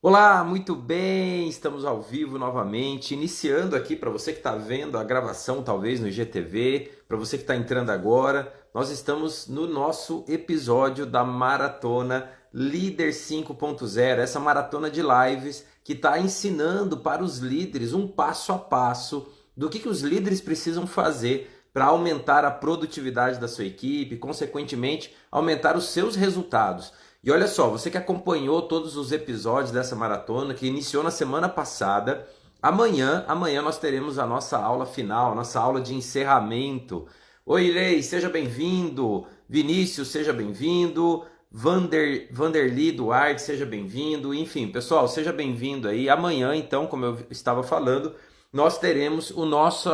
Olá, muito bem, estamos ao vivo novamente, iniciando aqui para você que está vendo a gravação talvez no IGTV, para você que está entrando agora, nós estamos no nosso episódio da Maratona Líder 5.0, essa maratona de lives que está ensinando para os líderes um passo a passo do que os líderes precisam fazer para aumentar a produtividade da sua equipe, consequentemente aumentar os seus resultados. E olha só, você que acompanhou todos os episódios dessa maratona, que iniciou na semana passada, amanhã nós teremos a nossa aula final, a nossa aula de encerramento. Oi, Irei, seja bem-vindo. Vinícius, seja bem-vindo. Vanderly Duarte, seja bem-vindo. Enfim, pessoal, seja bem-vindo aí. Amanhã, então, como eu estava falando, nós teremos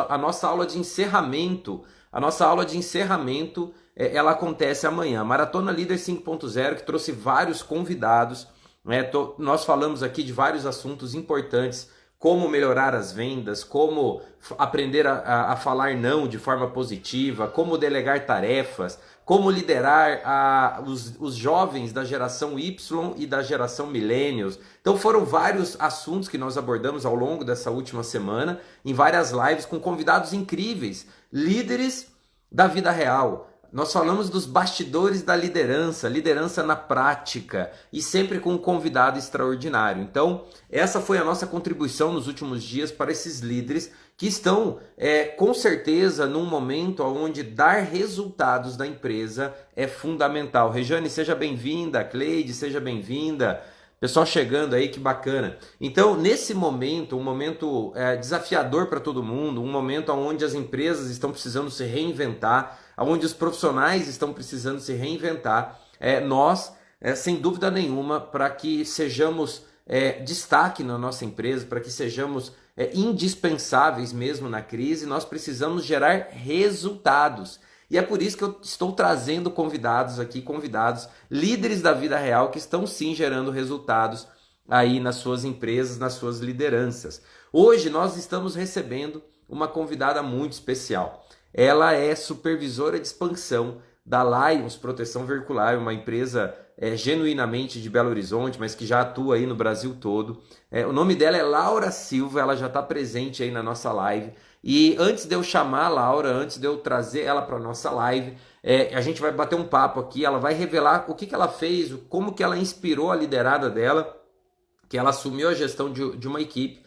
a nossa aula de encerramento. A nossa aula de encerramento ela acontece amanhã. A Maratona Líder 5.0, que trouxe vários convidados. Nós falamos aqui de vários assuntos importantes, como melhorar as vendas, como aprender a falar não de forma positiva, como delegar tarefas, como liderar os jovens da geração Y e da geração Millennials. Então foram vários assuntos que nós abordamos ao longo dessa última semana, em várias lives com convidados incríveis, líderes da vida real. Nós falamos dos bastidores da liderança, liderança na prática e sempre com um convidado extraordinário. Então, essa foi a nossa contribuição nos últimos dias para esses líderes que estão, com certeza, num momento onde dar resultados da empresa é fundamental. Rejane, seja bem-vinda. Cleide, seja bem-vinda. Pessoal chegando aí, que bacana. Então, nesse momento, um momento desafiador para todo mundo, um momento onde as empresas estão precisando se reinventar, onde os profissionais estão precisando se reinventar, nós, sem dúvida nenhuma, para que sejamos destaque na nossa empresa, para que sejamos indispensáveis mesmo na crise, nós precisamos gerar resultados. E é por isso que eu estou trazendo convidados aqui, convidados líderes da vida real que estão sim gerando resultados aí nas suas empresas, nas suas lideranças. Hoje nós estamos recebendo uma convidada muito especial. Ela é supervisora de expansão da Lions Proteção Veicular, uma empresa genuinamente de Belo Horizonte, mas que já atua aí no Brasil todo. O nome dela é Laura Silva, ela já está presente aí na nossa live. E antes de eu chamar a Laura, antes de eu trazer ela para a nossa live, a gente vai bater um papo aqui, ela vai revelar o que ela fez, como que ela inspirou a liderada dela, que ela assumiu a gestão de uma equipe.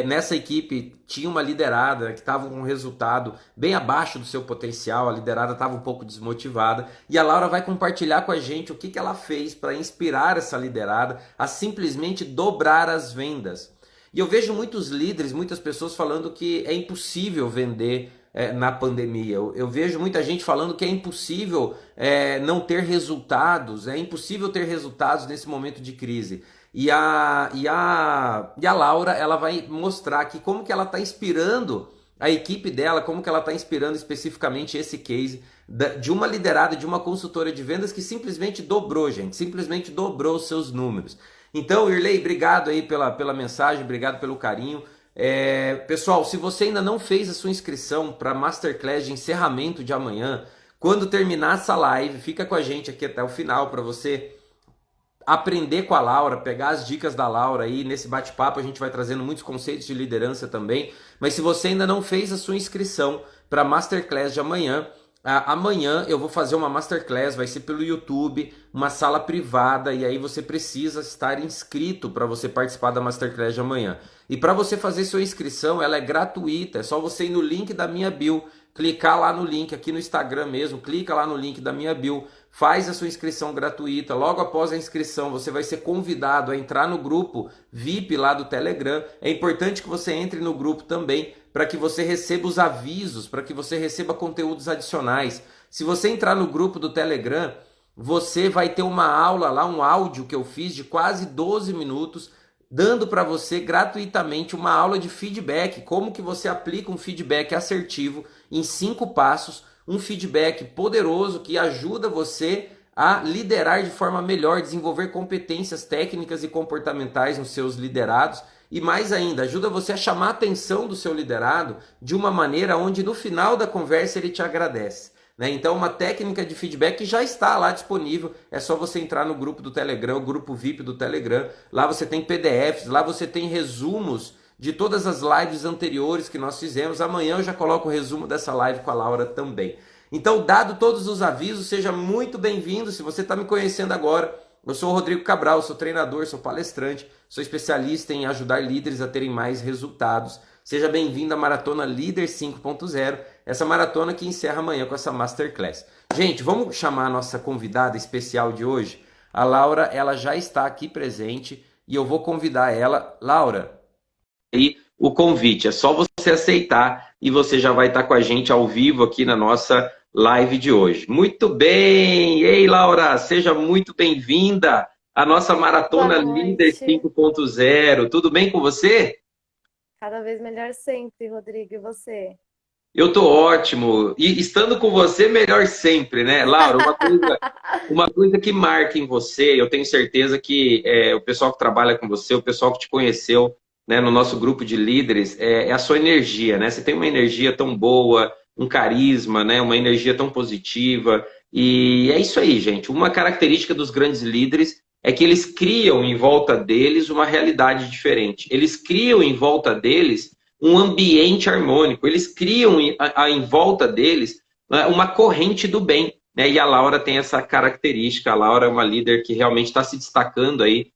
Nessa equipe tinha uma liderada que estava com um resultado bem abaixo do seu potencial, a liderada estava um pouco desmotivada, e a Laura vai compartilhar com a gente o que ela fez para inspirar essa liderada a simplesmente dobrar as vendas. E eu vejo muitos líderes, muitas pessoas falando que é impossível vender na pandemia. Eu vejo muita gente falando que é impossível não ter resultados, é impossível ter resultados nesse momento de crise. E a Laura, ela vai mostrar aqui como que ela está inspirando a equipe dela, como que ela está inspirando especificamente esse case de uma liderada, de uma consultora de vendas que simplesmente dobrou, gente, simplesmente dobrou os seus números. Então, Irley, obrigado aí pela mensagem, obrigado pelo carinho. Pessoal, se você ainda não fez a sua inscrição para a Masterclass de encerramento de amanhã, quando terminar essa live, fica com a gente aqui até o final para você aprender com a Laura, pegar as dicas da Laura aí. Nesse bate-papo a gente vai trazendo muitos conceitos de liderança também. Mas se você ainda não fez a sua inscrição para a Masterclass de amanhã, amanhã eu vou fazer uma Masterclass, vai ser pelo YouTube, uma sala privada, e aí você precisa estar inscrito para você participar da Masterclass de amanhã. E para você fazer sua inscrição, ela é gratuita, é só você ir no link da minha bio, clicar lá no link aqui no Instagram mesmo, clica lá no link da minha bio, faz a sua inscrição gratuita. Logo após a inscrição, você vai ser convidado a entrar no grupo VIP lá do Telegram. É importante que você entre no grupo também, para que você receba os avisos, para que você receba conteúdos adicionais. Se você entrar no grupo do Telegram, você vai ter uma aula lá, um áudio que eu fiz de quase 12 minutos, dando para você gratuitamente uma aula de feedback, como que você aplica um feedback assertivo em 5 passos, um feedback poderoso que ajuda você a liderar de forma melhor, desenvolver competências técnicas e comportamentais nos seus liderados e mais ainda, ajuda você a chamar a atenção do seu liderado de uma maneira onde no final da conversa ele te agradece. né? Então, uma técnica de feedback que já está lá disponível. É só você entrar no grupo do Telegram, o grupo VIP do Telegram. Lá você tem PDFs, lá você tem resumos de todas as lives anteriores que nós fizemos. Amanhã eu já coloco o resumo dessa live com a Laura também. Então, dado todos os avisos, seja muito bem-vindo. Se você está me conhecendo agora, eu sou o Rodrigo Cabral, sou treinador, sou palestrante, sou especialista em ajudar líderes a terem mais resultados. Seja bem-vindo à Maratona Líder 5.0, essa maratona que encerra amanhã com essa Masterclass. Gente, vamos chamar a nossa convidada especial de hoje. A Laura, ela já está aqui presente e eu vou convidar ela. Laura, aí o convite, é só você aceitar e você já vai estar com a gente ao vivo aqui na nossa live de hoje. Muito bem! Ei, Laura, seja muito bem-vinda à nossa Maratona Boa Líder noite. 5.0. Tudo bem com você? Cada vez melhor sempre, Rodrigo. E você? Eu tô ótimo. E estando com você, melhor sempre, né? Laura, uma coisa que marca em você, eu tenho certeza que o pessoal que trabalha com você, o pessoal que te conheceu, né, no nosso grupo de líderes, é a sua energia, né? Você tem uma energia tão boa, um carisma, né? Uma energia tão positiva. E é isso aí, gente. Uma característica dos grandes líderes é que eles criam em volta deles uma realidade diferente. Eles criam em volta deles um ambiente harmônico. Eles criam em volta deles, né, uma corrente do bem. Né? E a Laura tem essa característica. A Laura é uma líder que realmente está se destacando aí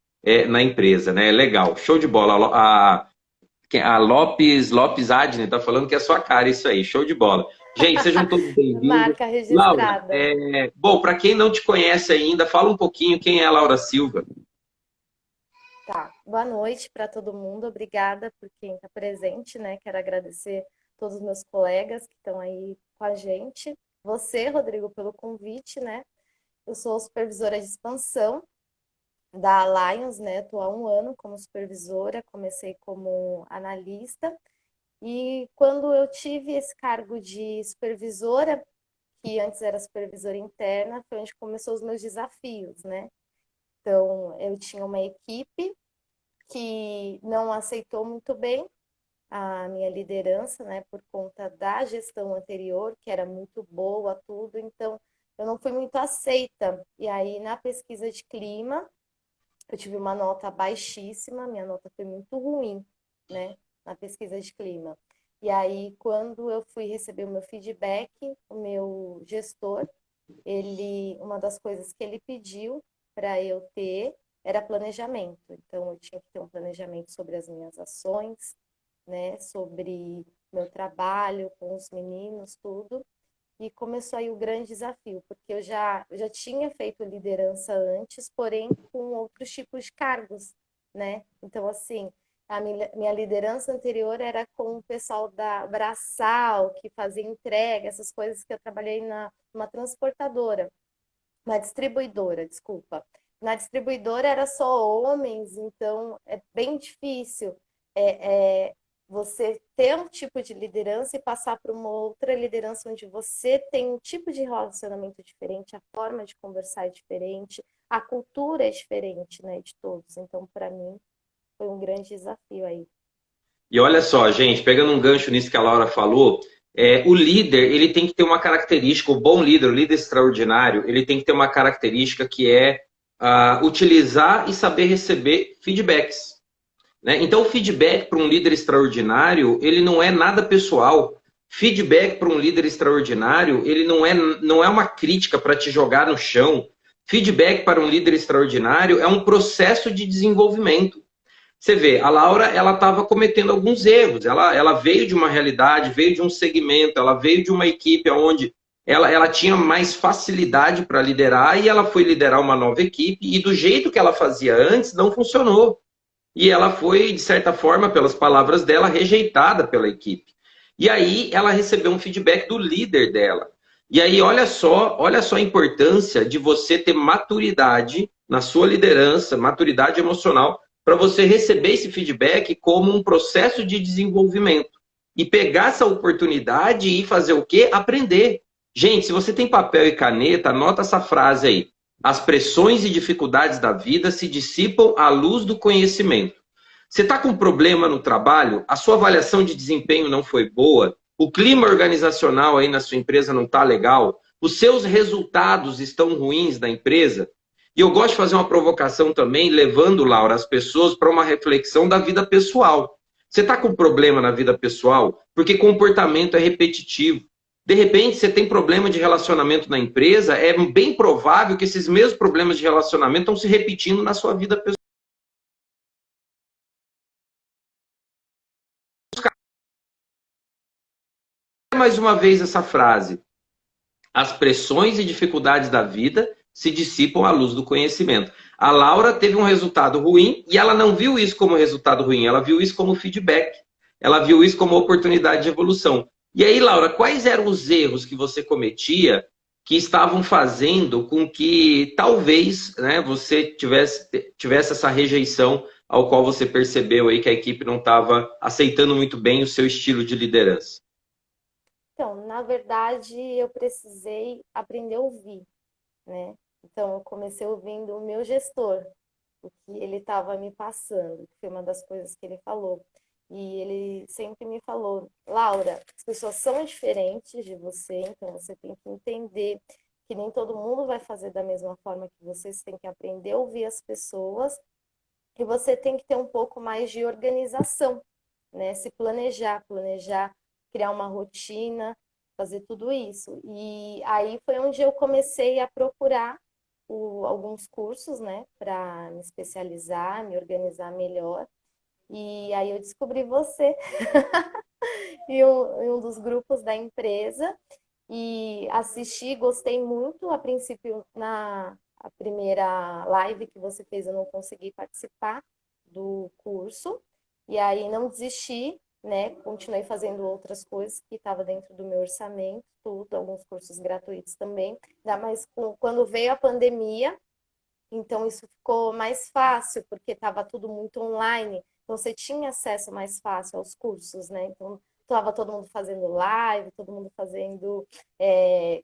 na empresa. Né? Legal, show de bola. A Lopes Adne está falando que é sua cara isso aí, show de bola. Gente, sejam todos bem-vindos. Marca Laura, registrada. bom, para quem não te conhece ainda, fala um pouquinho quem é a Laura Silva. Tá. Boa noite para todo mundo. Obrigada por quem está presente, né? Quero agradecer todos os meus colegas que estão aí com a gente. Você, Rodrigo, pelo convite, né? Eu sou supervisora de expansão da Alliance, né? Estou há 1 ano como supervisora, comecei como analista. E quando eu tive esse cargo de supervisora, que antes era supervisora interna, foi onde começou os meus desafios, né? Então, eu tinha uma equipe que não aceitou muito bem a minha liderança, né, por conta da gestão anterior, que era muito boa, tudo, então eu não fui muito aceita. E aí, na pesquisa de clima, eu tive uma nota baixíssima, minha nota foi muito ruim, né, na pesquisa de clima. E aí, quando eu fui receber o meu feedback, o meu gestor, uma das coisas que ele pediu para eu ter era planejamento. Então, eu tinha que ter um planejamento sobre as minhas ações, né, sobre meu trabalho com os meninos, tudo. E começou aí o grande desafio, porque eu já tinha feito liderança antes, porém com outros tipos de cargos, né? Então, assim, a minha liderança anterior era com o pessoal da Braçal, que fazia entrega, essas coisas que eu trabalhei numa transportadora, na distribuidora, desculpa. Na distribuidora era só homens, então é bem difícil você ter um tipo de liderança e passar para uma outra liderança onde você tem um tipo de relacionamento diferente, a forma de conversar é diferente, a cultura é diferente, né, de todos. Então, para mim, foi um grande desafio aí. E olha só, gente, pegando um gancho nisso que a Laura falou, o líder ele tem que ter uma característica, o bom líder, o líder extraordinário, ele tem que ter uma característica que é utilizar e saber receber feedbacks. Né? Então, o feedback para um líder extraordinário, ele não é nada pessoal. Feedback para um líder extraordinário, ele não é uma crítica para te jogar no chão. Feedback para um líder extraordinário é um processo de desenvolvimento. Você vê, a Laura, ela estava cometendo alguns erros. Ela veio de uma realidade, veio de um segmento, ela veio de uma equipe onde ela tinha mais facilidade para liderar e ela foi liderar uma nova equipe e do jeito que ela fazia antes, não funcionou. E ela foi, de certa forma, pelas palavras dela, rejeitada pela equipe. E aí ela recebeu um feedback do líder dela. E aí olha só a importância de você ter maturidade na sua liderança, maturidade emocional, para você receber esse feedback como um processo de desenvolvimento. E pegar essa oportunidade e fazer o quê? Aprender. Gente, se você tem papel e caneta, anota essa frase aí. As pressões e dificuldades da vida se dissipam à luz do conhecimento. Você está com um problema no trabalho? A sua avaliação de desempenho não foi boa? O clima organizacional aí na sua empresa não está legal? os seus resultados estão ruins da empresa? E eu gosto de fazer uma provocação também, levando, Laura, as pessoas para uma reflexão da vida pessoal. Você está com problema na vida pessoal porque comportamento é repetitivo. De repente, você tem problema de relacionamento na empresa, é bem provável que esses mesmos problemas de relacionamento estão se repetindo na sua vida pessoal. Mais uma vez essa frase: as pressões e dificuldades da vida se dissipam à luz do conhecimento. A Laura teve um resultado ruim e ela não viu isso como resultado ruim, ela viu isso como feedback. Ela viu isso como oportunidade de evolução. E aí, Laura, quais eram os erros que você cometia que estavam fazendo com que talvez, né, você tivesse essa rejeição ao qual você percebeu aí que a equipe não estava aceitando muito bem o seu estilo de liderança? Então, na verdade, eu precisei aprender a ouvir, né? Então, eu comecei ouvindo o meu gestor, o que ele estava me passando, que foi uma das coisas que ele falou. E ele sempre me falou: Laura, as pessoas são diferentes de você, então você tem que entender que nem todo mundo vai fazer da mesma forma que você tem que aprender a ouvir as pessoas e você tem que ter um pouco mais de organização, né? Se planejar, criar uma rotina, fazer tudo isso. E aí foi onde eu comecei a procurar alguns cursos, né, para me especializar, me organizar melhor. E aí eu descobri você em um dos grupos da empresa e assisti, gostei muito. A princípio, na a primeira live que você fez, eu não consegui participar do curso. E aí não desisti, né? Continuei fazendo outras coisas que estava dentro do meu orçamento, tudo, alguns cursos gratuitos também. Ainda mais quando veio a pandemia, então isso ficou mais fácil, porque estava tudo muito online. Então você tinha acesso mais fácil aos cursos, né? Então estava todo mundo fazendo live, todo mundo fazendo é,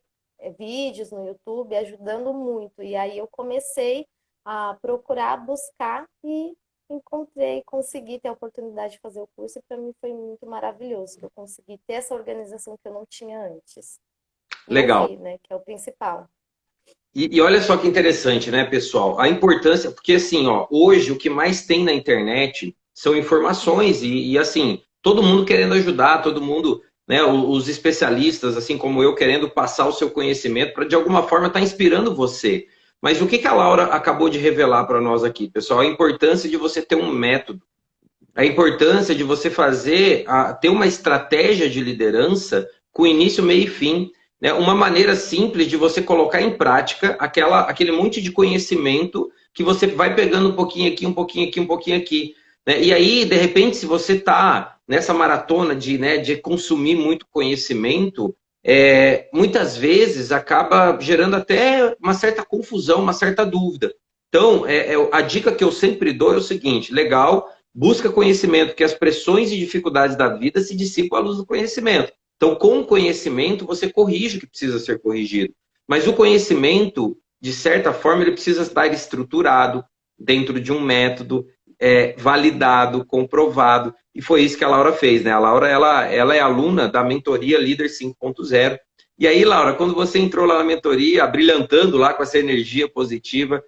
vídeos no YouTube, ajudando muito. E aí eu comecei a procurar, buscar e encontrei, consegui ter a oportunidade de fazer o curso e para mim foi muito maravilhoso, que eu consegui ter essa organização que eu não tinha antes. E Legal. ouvir, né, que é o principal. E olha só que interessante, né, pessoal? A importância, porque assim, ó, hoje o que mais tem na internet são informações assim, todo mundo querendo ajudar, todo mundo, né, os especialistas, assim como eu, querendo passar o seu conhecimento para de alguma forma estar inspirando você. Mas o que que a Laura acabou de revelar para nós aqui, pessoal? A importância de você ter um método, a importância de você ter uma estratégia de liderança com início, meio e fim, né? Uma maneira simples de você colocar em prática aquele monte de conhecimento que você vai pegando um pouquinho aqui, um pouquinho aqui, um pouquinho aqui, né? E aí, de repente, se você está nessa maratona de consumir muito conhecimento, muitas vezes acaba gerando até uma certa confusão, uma certa dúvida. Então, a dica que eu sempre dou é o seguinte: legal, busca conhecimento, que as pressões e dificuldades da vida se dissipam à luz do conhecimento. Então, com o conhecimento, você corrige o que precisa ser corrigido. Mas o conhecimento, de certa forma, ele precisa estar estruturado dentro de um método validado, comprovado. E foi isso que a Laura fez, né? A Laura, ela é aluna da mentoria Líder 5.0. E aí, Laura, quando você entrou lá na mentoria, brilhantando lá com essa energia positiva,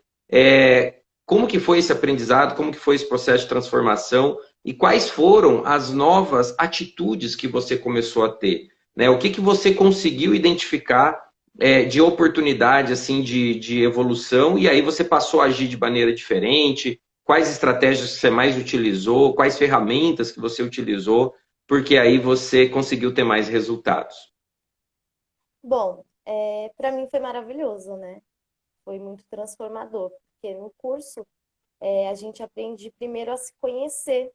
como que foi esse aprendizado? Como que foi esse processo de transformação? E quais foram as novas atitudes que você começou a ter? Né? O que que você conseguiu identificar de oportunidade, assim, de evolução? E aí você passou a agir de maneira diferente? Quais estratégias você mais utilizou? Quais ferramentas que você utilizou? Porque aí você conseguiu ter mais resultados. Bom, para mim foi maravilhoso, né? Foi muito transformador, porque no curso a gente aprende primeiro a se conhecer,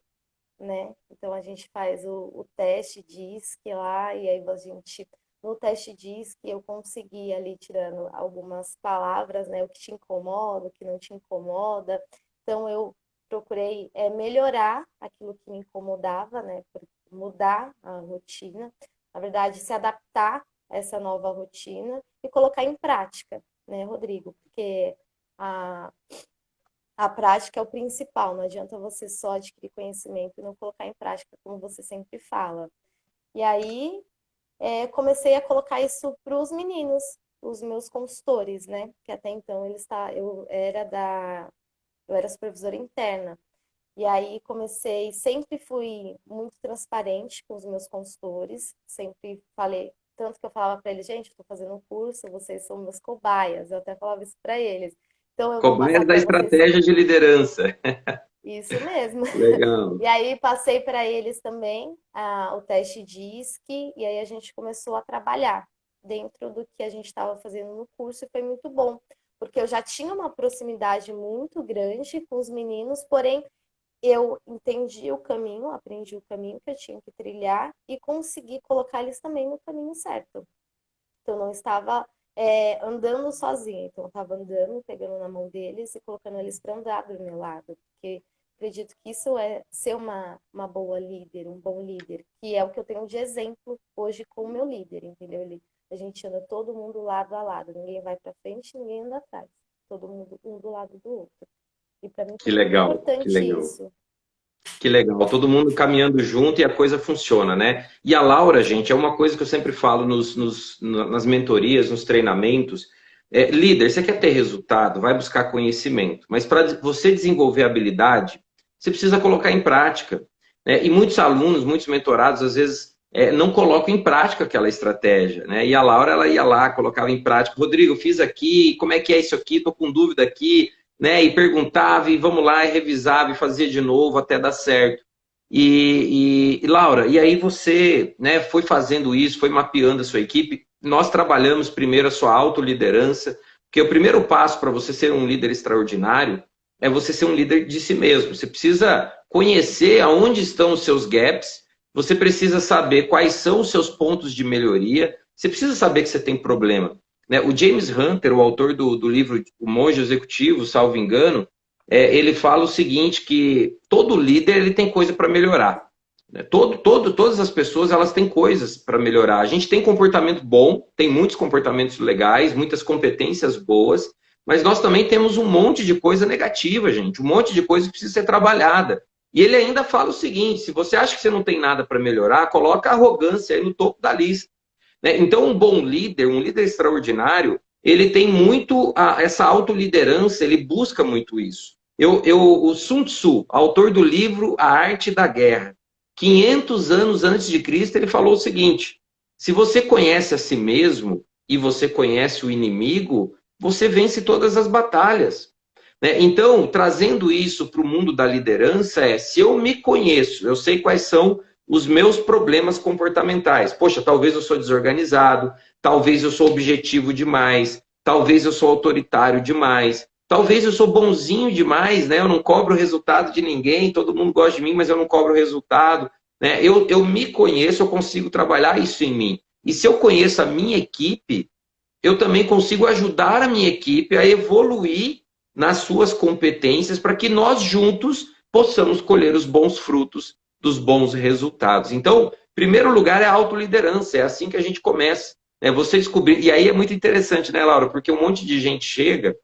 né? Então a gente faz o teste DISC lá, e aí a gente, no teste DISC, eu consegui ali tirando algumas palavras, né? O que te incomoda, o que não te incomoda. Então eu procurei melhorar aquilo que me incomodava, né? Mudar a rotina, na verdade, se adaptar a essa nova rotina e colocar em prática, né, Rodrigo? Porque a, a prática é o principal, não adianta você só adquirir conhecimento e não colocar em prática, como você sempre fala. E aí comecei a colocar isso para os meninos, os meus consultores, né? Que até então eu era supervisora interna. E aí comecei, sempre fui muito transparente com os meus consultores, sempre falei, tanto que eu falava para eles, gente, estou fazendo um curso, vocês são meus cobaias, eu até falava isso para eles. Então eu vou Cobaia passar da para vocês estratégia de liderança. isso mesmo. Legal. E aí passei para eles também o teste DISC, e aí a gente começou a trabalhar dentro do que a gente estava fazendo no curso, e foi muito bom, porque eu já tinha uma proximidade muito grande com os meninos, porém eu entendi o caminho, aprendi o caminho que eu tinha que trilhar e consegui colocar eles também no caminho certo. Então, eu não estava andando sozinha, então eu estava andando, pegando na mão deles e colocando eles para andar do meu lado, porque acredito que isso é ser uma boa líder, um bom líder, que é o que eu tenho de exemplo hoje com o meu líder, entendeu? A gente anda todo mundo lado a lado, ninguém vai para frente, ninguém anda atrás, todo mundo um do lado do outro. E para mim Que foi muito legal, que importante legal. isso. Que legal, todo mundo caminhando junto e a coisa funciona, né? E a Laura, gente, é uma coisa que eu sempre falo nas mentorias, nos treinamentos. Líder, você quer ter resultado, vai buscar conhecimento. Mas para você desenvolver habilidade, você precisa colocar em prática, né? E muitos alunos, muitos mentorados, às vezes, não colocam em prática aquela estratégia, né? E a Laura, ela ia lá, colocava em prática. Rodrigo, eu fiz aqui, como é que é isso aqui? Estou com dúvida aqui, né? E perguntava, e vamos lá, e revisava, e fazia de novo até dar certo. Laura, e aí você, né, foi fazendo isso, foi mapeando a sua equipe. Nós trabalhamos primeiro a sua autoliderança, porque o primeiro passo para você ser um líder extraordinário é você ser um líder de si mesmo. Você precisa conhecer aonde estão os seus gaps, você precisa saber quais são os seus pontos de melhoria, você precisa saber que você tem problema, né? O James Hunter, o autor do livro O Monge Executivo, salvo engano, ele fala o seguinte, que todo líder ele tem coisa para melhorar. Né? Todas as pessoas elas têm coisas para melhorar. A gente tem comportamento bom, tem muitos comportamentos legais, muitas competências boas, mas nós também temos um monte de coisa negativa, gente, um monte de coisa que precisa ser trabalhada. E ele ainda fala o seguinte, se você acha que você não tem nada para melhorar, coloca a arrogância aí no topo da lista. Né? Então, um bom líder, um líder extraordinário, ele tem muito essa autoliderança, ele busca muito isso. O Sun Tzu, autor do livro A Arte da Guerra, 500 anos antes de Cristo, ele falou o seguinte: se você conhece a si mesmo e você conhece o inimigo, você vence todas as batalhas. Né? Então, trazendo isso para o mundo da liderança, se eu me conheço, eu sei quais são os meus problemas comportamentais. Poxa, talvez eu sou desorganizado, talvez eu sou objetivo demais, talvez eu sou autoritário demais, talvez eu sou bonzinho demais, né? Eu não cobro o resultado de ninguém, todo mundo gosta de mim, mas eu não cobro o resultado. Né? Eu me conheço, eu consigo trabalhar isso em mim. E se eu conheço a minha equipe, eu também consigo ajudar a minha equipe a evoluir nas suas competências para que nós juntos possamos colher os bons frutos dos bons resultados. Então, primeiro lugar é a autoliderança, é assim que a gente começa. Né? Você descobrir. E aí é muito interessante, né, Laura? Porque um monte de gente chega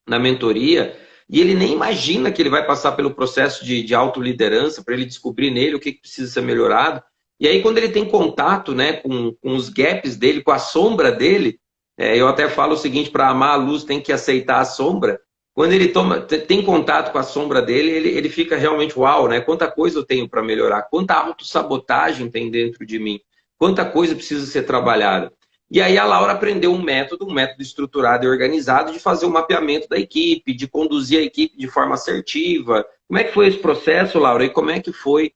na mentoria e ele nem imagina que ele vai passar pelo processo de autoliderança para ele descobrir nele o que precisa ser melhorado. E aí, quando ele tem contato, né, com os gaps dele, com a sombra dele, eu até falo o seguinte: para amar a luz tem que aceitar a sombra. Quando ele tem contato com a sombra dele, ele fica realmente, uau, né? Quanta coisa eu tenho para melhorar, quanta autossabotagem tem dentro de mim, quanta coisa precisa ser trabalhada. E aí a Laura aprendeu um método estruturado e organizado de fazer o mapeamento da equipe, de conduzir a equipe de forma assertiva. Como é que foi esse processo, Laura? E como é que foi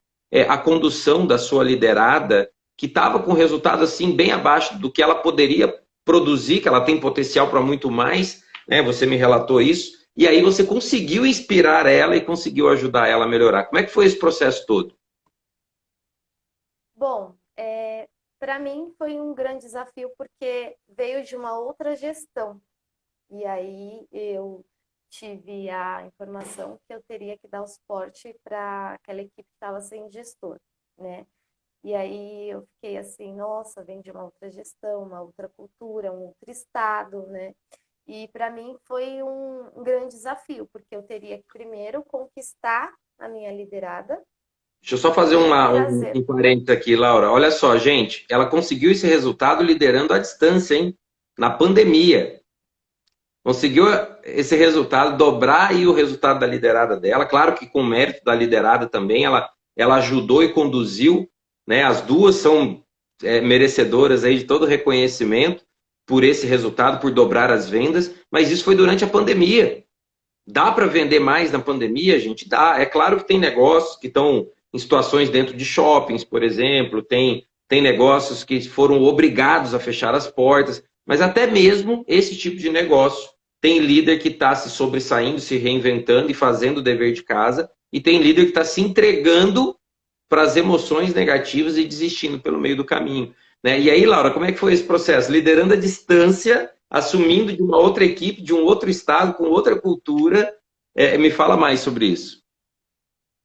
a condução da sua liderada, que estava com resultado assim bem abaixo do que ela poderia produzir, que ela tem potencial para muito mais, né? Você me relatou isso. E aí você conseguiu inspirar ela e conseguiu ajudar ela a melhorar. Como é que foi esse processo todo? Bom, para mim foi um grande desafio porque veio de uma outra gestão. E aí eu tive a informação que eu teria que dar o suporte para aquela equipe que estava sem gestor, né? E aí eu fiquei assim, nossa, vem de uma outra gestão, uma outra cultura, um outro estado, né? E para mim foi um grande desafio, porque eu teria que primeiro conquistar a minha liderada Deixa eu só fazer e um, trazer. um parênteses aqui, Laura. Olha só, gente, ela conseguiu esse resultado liderando à distância, hein? na pandemia. Conseguiu esse resultado, dobrar aí o resultado da liderada dela. Claro que com mérito da liderada também, ela ajudou e conduziu, né? As duas são merecedoras aí de todo reconhecimento por esse resultado, por dobrar as vendas, mas isso foi durante a pandemia. Dá para vender mais na pandemia, gente? Dá. É claro que tem negócios que estão em situações dentro de shoppings, por exemplo, tem negócios que foram obrigados a fechar as portas, mas até mesmo esse tipo de negócio tem líder que está se sobressaindo, se reinventando e fazendo o dever de casa, e tem líder que está se entregando para as emoções negativas e desistindo pelo meio do caminho. Né? E aí, Laura, como é que foi esse processo? Liderando a distância, assumindo de uma outra equipe, de um outro estado, com outra cultura. Me fala mais sobre isso.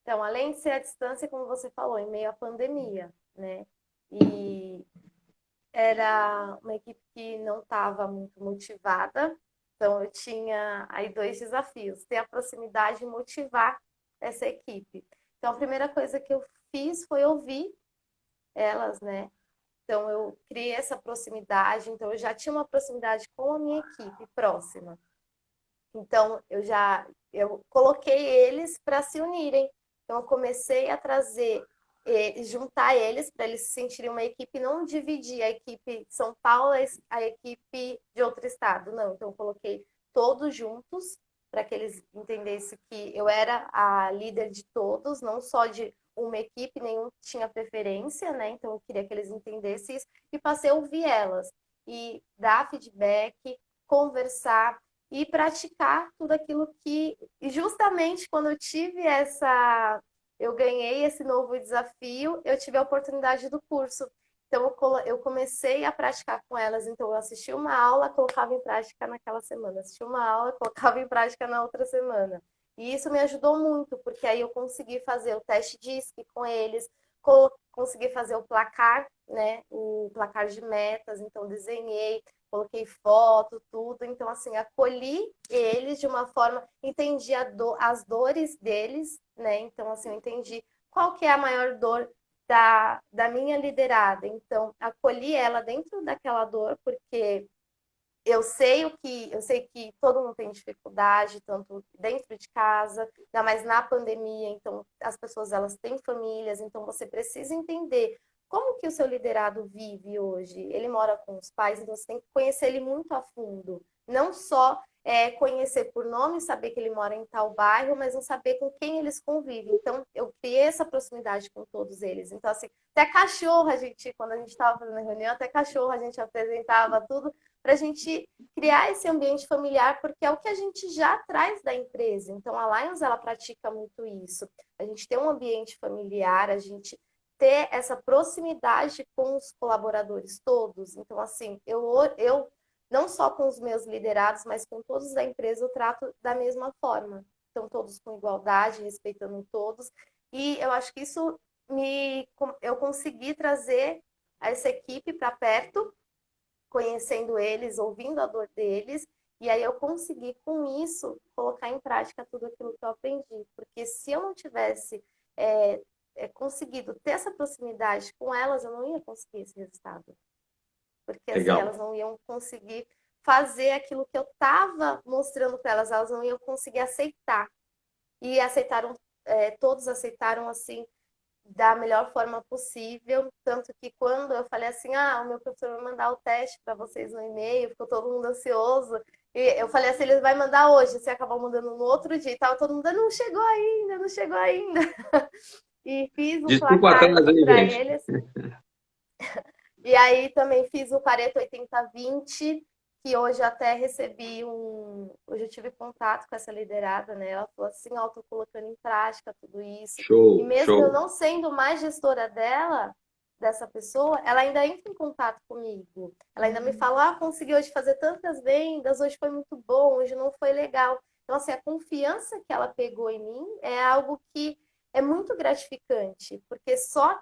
Então, além de ser à distância, como você falou, em meio à pandemia, né? E era uma equipe que não estava muito motivada, então eu tinha aí dois desafios: ter a proximidade e motivar essa equipe. Então, a primeira coisa que eu fiz foi ouvir elas, né? Então, eu criei essa proximidade, então eu já tinha uma proximidade com a minha equipe próxima. Então, eu coloquei eles para se unirem. Então, eu comecei a trazer, juntar eles para eles se sentirem uma equipe, não dividir a equipe de São Paulo, a equipe de outro estado, não. Então, eu coloquei todos juntos para que eles entendessem que eu era a líder de todos, não só de uma equipe, nenhum tinha preferência, né? Então, eu queria que eles entendessem isso e passei a ouvir elas e dar feedback, conversar e praticar tudo aquilo que, e justamente quando eu ganhei esse novo desafio, eu tive a oportunidade do curso. Então, eu comecei a praticar com elas. Então, eu assisti uma aula, colocava em prática naquela semana. Assisti uma aula, colocava em prática na outra semana. E isso me ajudou muito, porque aí eu consegui fazer o teste DISC com eles, consegui fazer o placar, né? O placar de metas. Então, desenhei, coloquei foto, tudo. Então, assim, acolhi eles de uma forma, entendi as dores deles, né? Então, assim, eu entendi qual que é a maior dor da minha liderada. Então, acolhi ela dentro daquela dor, porque eu sei que todo mundo tem dificuldade, tanto dentro de casa, ainda mais na pandemia, então as pessoas elas têm famílias, então você precisa entender como que o seu liderado vive hoje. Ele mora com os pais, então você tem que conhecer ele muito a fundo. Não só conhecer por nome, saber que ele mora em tal bairro, mas não saber com quem eles convivem. Então, eu criei essa proximidade com todos eles. Então, assim, até cachorro a gente, quando a gente estava fazendo a reunião, até cachorro a gente apresentava tudo para a gente criar esse ambiente familiar, porque é o que a gente já traz da empresa. Então, a Lions, ela pratica muito isso. A gente tem um ambiente familiar, a gente ter essa proximidade com os colaboradores todos. Então, assim, eu não só com os meus liderados, mas com todos da empresa, eu trato da mesma forma. Então, todos com igualdade, respeitando todos. E eu acho que isso eu consegui trazer essa equipe para perto, conhecendo eles, ouvindo a dor deles, e aí eu consegui, com isso, colocar em prática tudo aquilo que eu aprendi. Porque se eu não tivesse conseguido ter essa proximidade com elas, eu não ia conseguir esse resultado. Porque assim, Legal. elas não iam conseguir fazer aquilo que eu estava mostrando para elas, elas não iam conseguir aceitar. E aceitaram, todos aceitaram assim, da melhor forma possível, tanto que quando eu falei assim, o meu professor vai mandar o teste para vocês no e-mail, ficou todo mundo ansioso, e eu falei assim, ele vai mandar hoje, você acabou mandando no outro dia, e tava todo mundo, não chegou ainda, não chegou ainda. E fiz um Desculpa o placar atraso aí, para gente. eles, e aí também fiz o Pareto 80-20, que hoje até recebi hoje eu tive contato com essa liderada, né? Ela falou assim, ó, tô colocando em prática tudo isso. E Show, mesmo eu show. não sendo mais gestora dessa pessoa, ela ainda entra em contato comigo. Ela ainda me fala, consegui hoje fazer tantas vendas, hoje foi muito bom, hoje não foi legal. Então, assim, a confiança que ela pegou em mim é algo que é muito gratificante, porque só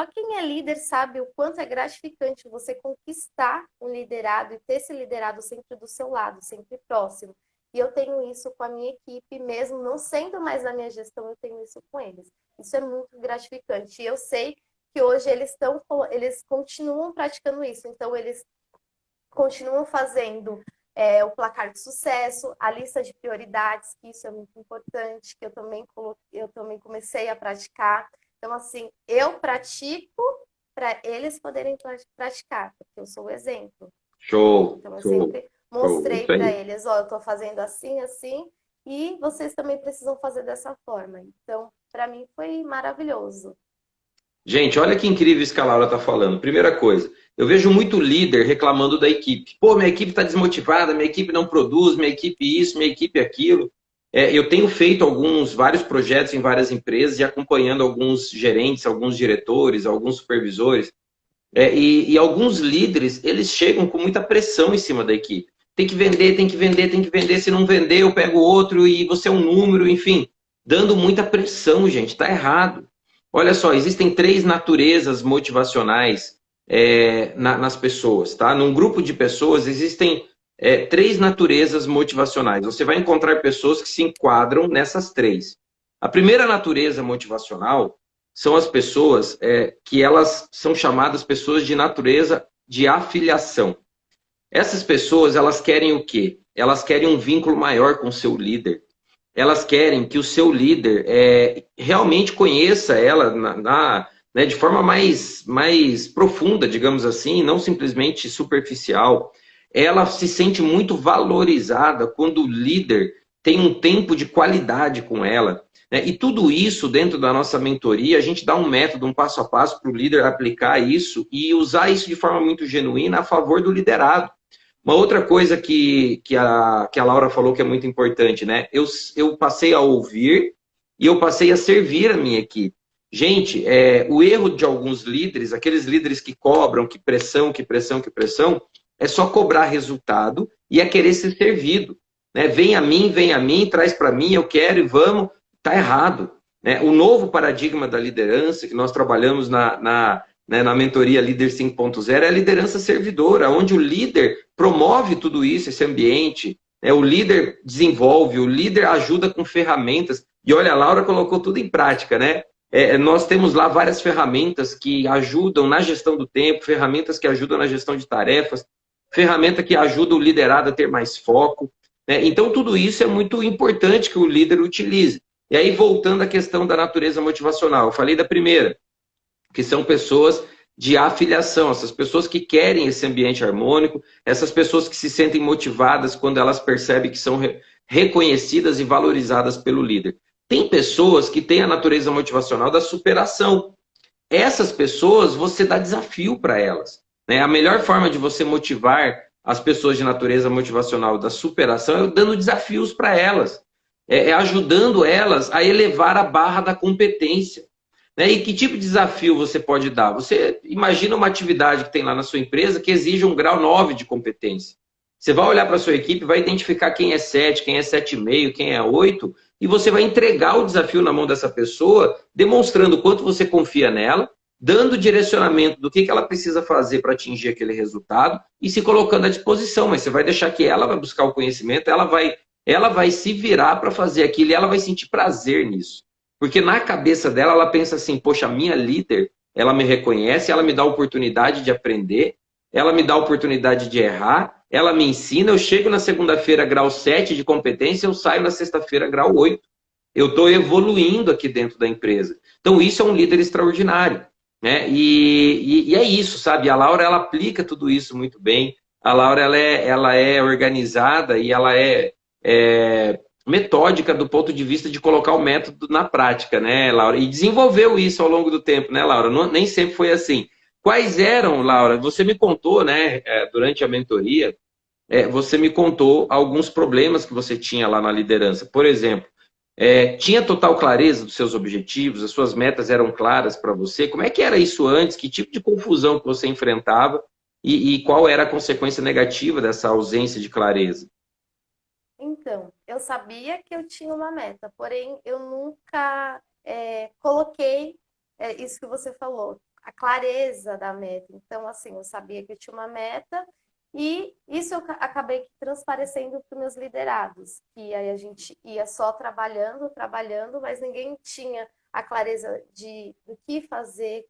quem é líder sabe o quanto é gratificante você conquistar um liderado e ter esse liderado sempre do seu lado, sempre próximo. E eu tenho isso com a minha equipe, mesmo não sendo mais a minha gestão, eu tenho isso com eles. Isso é muito gratificante. E eu sei que hoje eles continuam praticando isso. Então, eles continuo fazendo o placar de sucesso, a lista de prioridades, que isso é muito importante, que eu também comecei a praticar. Então, assim, eu pratico para eles poderem praticar, porque eu sou o exemplo. Né? Show, Então, eu show, sempre show. mostrei Isso para aí. eles, ó, eu estou fazendo assim, assim, e vocês também precisam fazer dessa forma. Então, para mim foi maravilhoso. Gente, olha que incrível isso que a Laura está falando. Primeira coisa, eu vejo muito líder reclamando da equipe. Pô, minha equipe está desmotivada, minha equipe não produz, minha equipe isso, minha equipe aquilo. Eu tenho feito vários projetos em várias empresas e acompanhando alguns gerentes, alguns diretores, alguns supervisores. E alguns líderes, eles chegam com muita pressão em cima da equipe. Tem que vender, tem que vender, tem que vender. Se não vender, eu pego outro e você é um número, enfim. Dando muita pressão, gente. Tá errado. Olha só, existem três naturezas motivacionais nas pessoas, tá? Num grupo de pessoas existem três naturezas motivacionais. Você vai encontrar pessoas que se enquadram nessas três. A primeira natureza motivacional são as pessoas que elas são chamadas pessoas de natureza de afiliação. Essas pessoas, elas querem o quê? Elas querem um vínculo maior com o seu líder. Elas querem que o seu líder realmente conheça ela né, de forma mais profunda, digamos assim, não simplesmente superficial. Ela se sente muito valorizada quando o líder tem um tempo de qualidade com ela. Né? E tudo isso, dentro da nossa mentoria, a gente dá um método, um passo a passo para o líder aplicar isso e usar isso de forma muito genuína a favor do liderado. Uma outra coisa que a Laura falou que é muito importante, né? Eu passei a ouvir e eu passei a servir a minha equipe. Gente, o erro de alguns líderes, aqueles líderes que cobram, que pressão, que pressão, que pressão, é só cobrar resultado e é querer ser servido. Né? Vem a mim, traz para mim, eu quero e vamos. Tá errado. Né? O novo paradigma da liderança que nós trabalhamos na mentoria Líder 5.0 é a liderança servidora, onde o líder promove tudo isso, esse ambiente, né? O líder desenvolve, o líder ajuda com ferramentas. E olha, a Laura colocou tudo em prática, né? Nós temos lá várias ferramentas que ajudam na gestão do tempo, ferramentas que ajudam na gestão de tarefas, ferramenta que ajuda o liderado a ter mais foco. Né? Então, tudo isso é muito importante que o líder utilize. E aí, voltando à questão da natureza motivacional, eu falei da primeira, que são pessoas de afiliação, essas pessoas que querem esse ambiente harmônico, essas pessoas que se sentem motivadas quando elas percebem que são reconhecidas e valorizadas pelo líder. Tem pessoas que têm a natureza motivacional da superação. Essas pessoas, você dá desafio para elas. Né? A melhor forma de você motivar as pessoas de natureza motivacional da superação é dando desafios para elas. Ajudando elas a elevar a barra da competência. Né? E que tipo de desafio você pode dar? Você imagina uma atividade que tem lá na sua empresa que exige um grau 9 de competência. Você vai olhar para a sua equipe, vai identificar quem é 7, quem é 7,5, quem é 8, e você vai entregar o desafio na mão dessa pessoa, demonstrando o quanto você confia nela, dando direcionamento do que ela precisa fazer para atingir aquele resultado e se colocando à disposição. Mas você vai deixar que ela vai buscar o conhecimento, ela vai se virar para fazer aquilo e ela vai sentir prazer nisso. Porque na cabeça dela, ela pensa assim, poxa, a minha líder, ela me reconhece, ela me dá a oportunidade de aprender, ela me dá a oportunidade de errar, ela me ensina, eu chego na segunda-feira grau 7 de competência, eu saio na sexta-feira grau 8. Eu estou evoluindo aqui dentro da empresa. Então, isso é um líder extraordinário. Né? E é isso, sabe? A Laura, ela aplica tudo isso muito bem. A Laura, ela é organizada e ela é metódica do ponto de vista de colocar o método na prática, né, Laura? E desenvolveu isso ao longo do tempo, né, Laura? Nem sempre foi assim. Quais eram, Laura? Você me contou, né, durante a mentoria, você me contou alguns problemas que você tinha lá na liderança. Por exemplo, tinha total clareza dos seus objetivos, as suas metas eram claras para você? Como é que era isso antes? Que tipo de confusão que você enfrentava? E qual era a consequência negativa dessa ausência de clareza? Então, eu sabia que eu tinha uma meta, porém eu nunca coloquei isso que você falou, a clareza da meta. Então, assim, eu sabia que eu tinha uma meta e isso eu acabei transparecendo para os meus liderados, que aí a gente ia só trabalhando, trabalhando, mas ninguém tinha a clareza do que fazer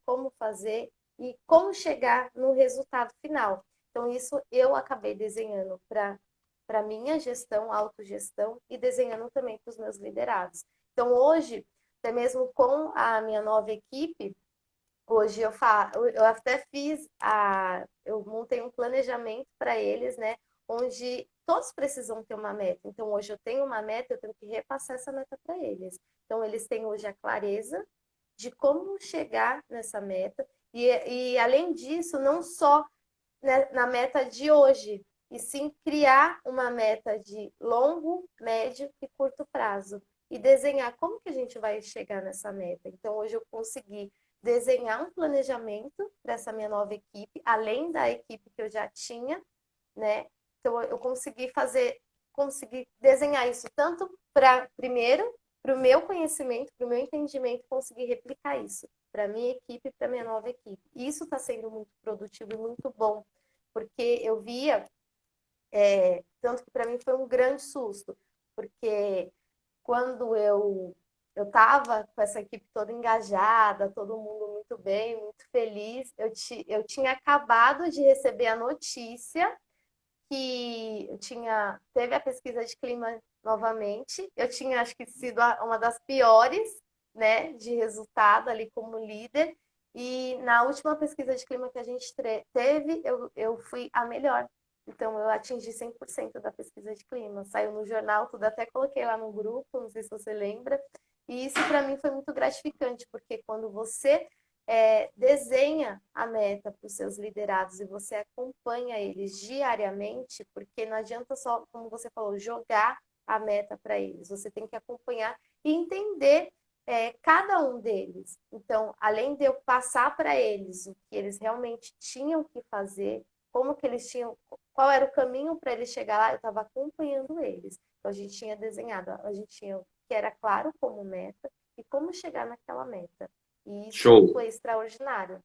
e como chegar no resultado final. Então, isso eu acabei desenhando para minha gestão, autogestão, e desenhando também para os meus liderados. Então, hoje, até mesmo com a minha nova equipe, hoje eu até eu montei um planejamento para eles, né, onde todos precisam ter uma meta. Então, hoje eu tenho uma meta, eu tenho que repassar essa meta para eles. Então, eles têm hoje a clareza de como chegar nessa meta. E além disso, não só, né, na meta de hoje, e sim criar uma meta de longo, médio e curto prazo. E desenhar como que a gente vai chegar nessa meta. Então, hoje eu consegui desenhar um planejamento para essa minha nova equipe, além da equipe que eu já tinha, né? Então, eu consegui desenhar isso tanto primeiro, para o meu conhecimento, para o meu entendimento, conseguir replicar isso para a minha equipe, para a minha nova equipe. E isso está sendo muito produtivo e muito bom, porque eu via, tanto que para mim foi um grande susto, porque quando eu estava com essa equipe toda engajada, todo mundo muito bem, muito feliz, eu tinha acabado de receber a notícia que teve a pesquisa de clima novamente. Eu tinha, acho que, sido uma das piores, né, de resultado ali como líder. E na última pesquisa de clima que a gente teve, eu fui a melhor. Então, eu atingi 100% da pesquisa de clima. Saiu no jornal, tudo, até coloquei lá no grupo, não sei se você lembra. E isso, para mim, foi muito gratificante, porque quando você desenha a meta para os seus liderados e você acompanha eles diariamente, porque não adianta só, como você falou, jogar a meta para eles. Você tem que acompanhar e entender cada um deles. Então, além de eu passar para eles o que eles realmente tinham que fazer, como que eles tinham, qual era o caminho para eles chegar lá, eu estava acompanhando eles. Então, a gente tinha desenhado, a gente tinha o que era claro como meta e como chegar naquela meta. E isso Show. foi extraordinário.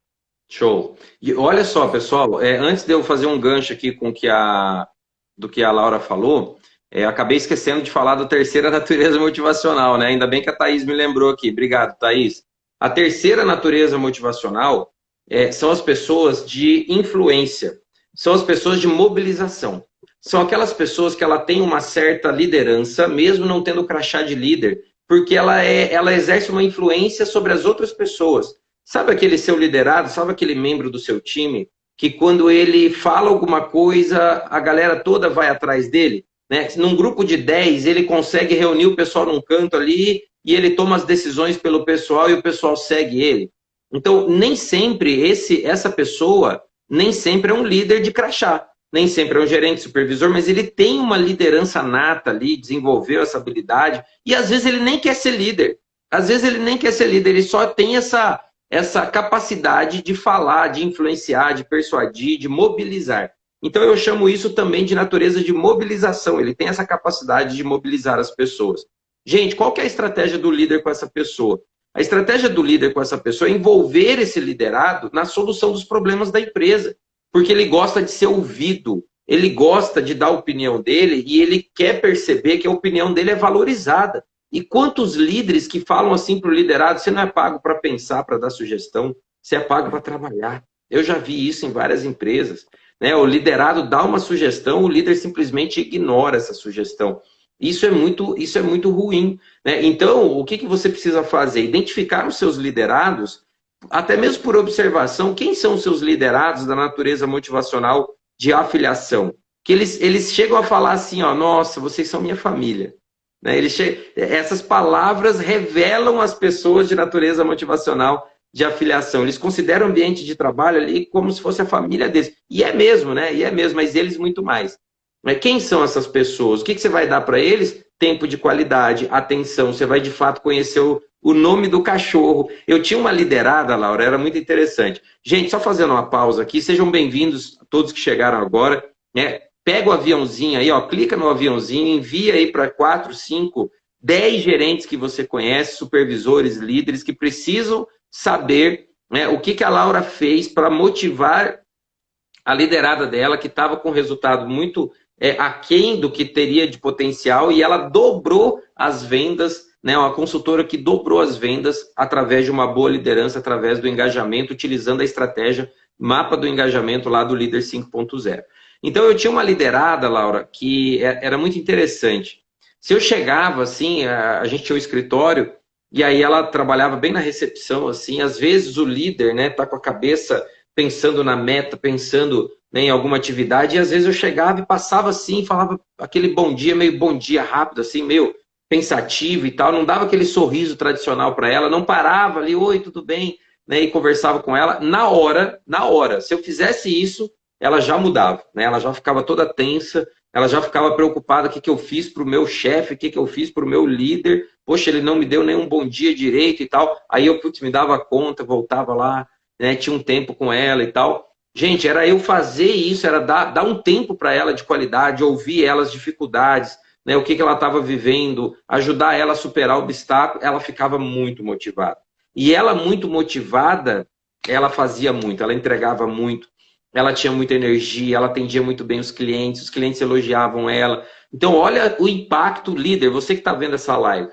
Show. E olha só, pessoal, antes de eu fazer um gancho aqui com do que a Laura falou, acabei esquecendo de falar da terceira natureza motivacional, né? Ainda bem que a Thaís me lembrou aqui. Obrigado, Thaís. A terceira natureza motivacional são as pessoas de influência, são as pessoas de mobilização. São aquelas pessoas que ela tem uma certa liderança, mesmo não tendo crachá de líder, porque ela exerce uma influência sobre as outras pessoas. Sabe aquele seu liderado, sabe aquele membro do seu time, que quando ele fala alguma coisa, a galera toda vai atrás dele? Né? Num grupo de 10, ele consegue reunir o pessoal num canto ali e ele toma as decisões pelo pessoal e o pessoal segue ele. Então, nem sempre essa pessoa, nem sempre é um líder de crachá, nem sempre é um gerente supervisor, mas ele tem uma liderança nata ali, desenvolveu essa habilidade, e às vezes ele nem quer ser líder. Às vezes ele nem quer ser líder, ele só tem essa capacidade de falar, de influenciar, de persuadir, de mobilizar. Então eu chamo isso também de natureza de mobilização. Ele tem essa capacidade de mobilizar as pessoas. Gente, qual que é a estratégia do líder com essa pessoa? A estratégia do líder com essa pessoa é envolver esse liderado na solução dos problemas da empresa. Porque ele gosta de ser ouvido, ele gosta de dar a opinião dele e ele quer perceber que a opinião dele é valorizada. E quantos líderes que falam assim para o liderado, você não é pago para pensar, para dar sugestão, você é pago para trabalhar. Eu já vi isso em várias empresas. Né? O liderado dá uma sugestão, o líder simplesmente ignora essa sugestão. Isso é muito ruim. Né? Então, o que você precisa fazer? Identificar os seus liderados, até mesmo por observação, quem são os seus liderados da natureza motivacional de afiliação? Que eles chegam a falar assim, ó, nossa, vocês são minha família. Né? Essas palavras revelam as pessoas de natureza motivacional de afiliação. Eles consideram o ambiente de trabalho ali como se fosse a família deles. E é mesmo, né? E é mesmo, mas eles muito mais. Mas quem são essas pessoas? O que você vai dar para eles? Tempo de qualidade, atenção. Você vai, de fato, conhecer o nome do cachorro. Eu tinha uma liderada, Laura, era muito interessante. Gente, só fazendo uma pausa aqui, sejam bem-vindos todos que chegaram agora. Né? Pega o aviãozinho aí, ó, clica no aviãozinho, envia aí para 4, 5, 10 gerentes que você conhece, supervisores, líderes, que precisam saber, né, o que a Laura fez para motivar a liderada dela, que estava com resultado muito aquém do que teria de potencial, e ela dobrou as vendas, né, uma consultora que dobrou as vendas através de uma boa liderança, através do engajamento, utilizando a estratégia mapa do engajamento lá do Líder 5.0. Então eu tinha uma liderada, Laura, que era muito interessante. Se eu chegava assim, a gente tinha um escritório e aí ela trabalhava bem na recepção, assim, às vezes o líder, né, tá com a cabeça pensando na meta, pensando, né, em alguma atividade, e às vezes eu chegava e passava assim, falava aquele bom dia, meio bom dia rápido, assim, meio pensativo e tal, não dava aquele sorriso tradicional para ela, não parava ali, oi, tudo bem, né, e conversava com ela, na hora, se eu fizesse isso, ela já mudava, né, ela já ficava toda tensa, ela já ficava preocupada, o que que eu fiz para o meu chefe, o que que eu fiz para o meu líder, poxa, ele não me deu nenhum bom dia direito e tal, aí eu, putz, me dava conta, voltava lá, né, tinha um tempo com ela e tal, gente, era eu fazer isso, era dar um tempo para ela de qualidade, ouvir ela as dificuldades, né, o que que ela estava vivendo, ajudar ela a superar o obstáculo, ela ficava muito motivada. E ela muito motivada, ela fazia muito, ela entregava muito, ela tinha muita energia, ela atendia muito bem os clientes elogiavam ela. Então, olha o impacto, líder, você que está vendo essa live.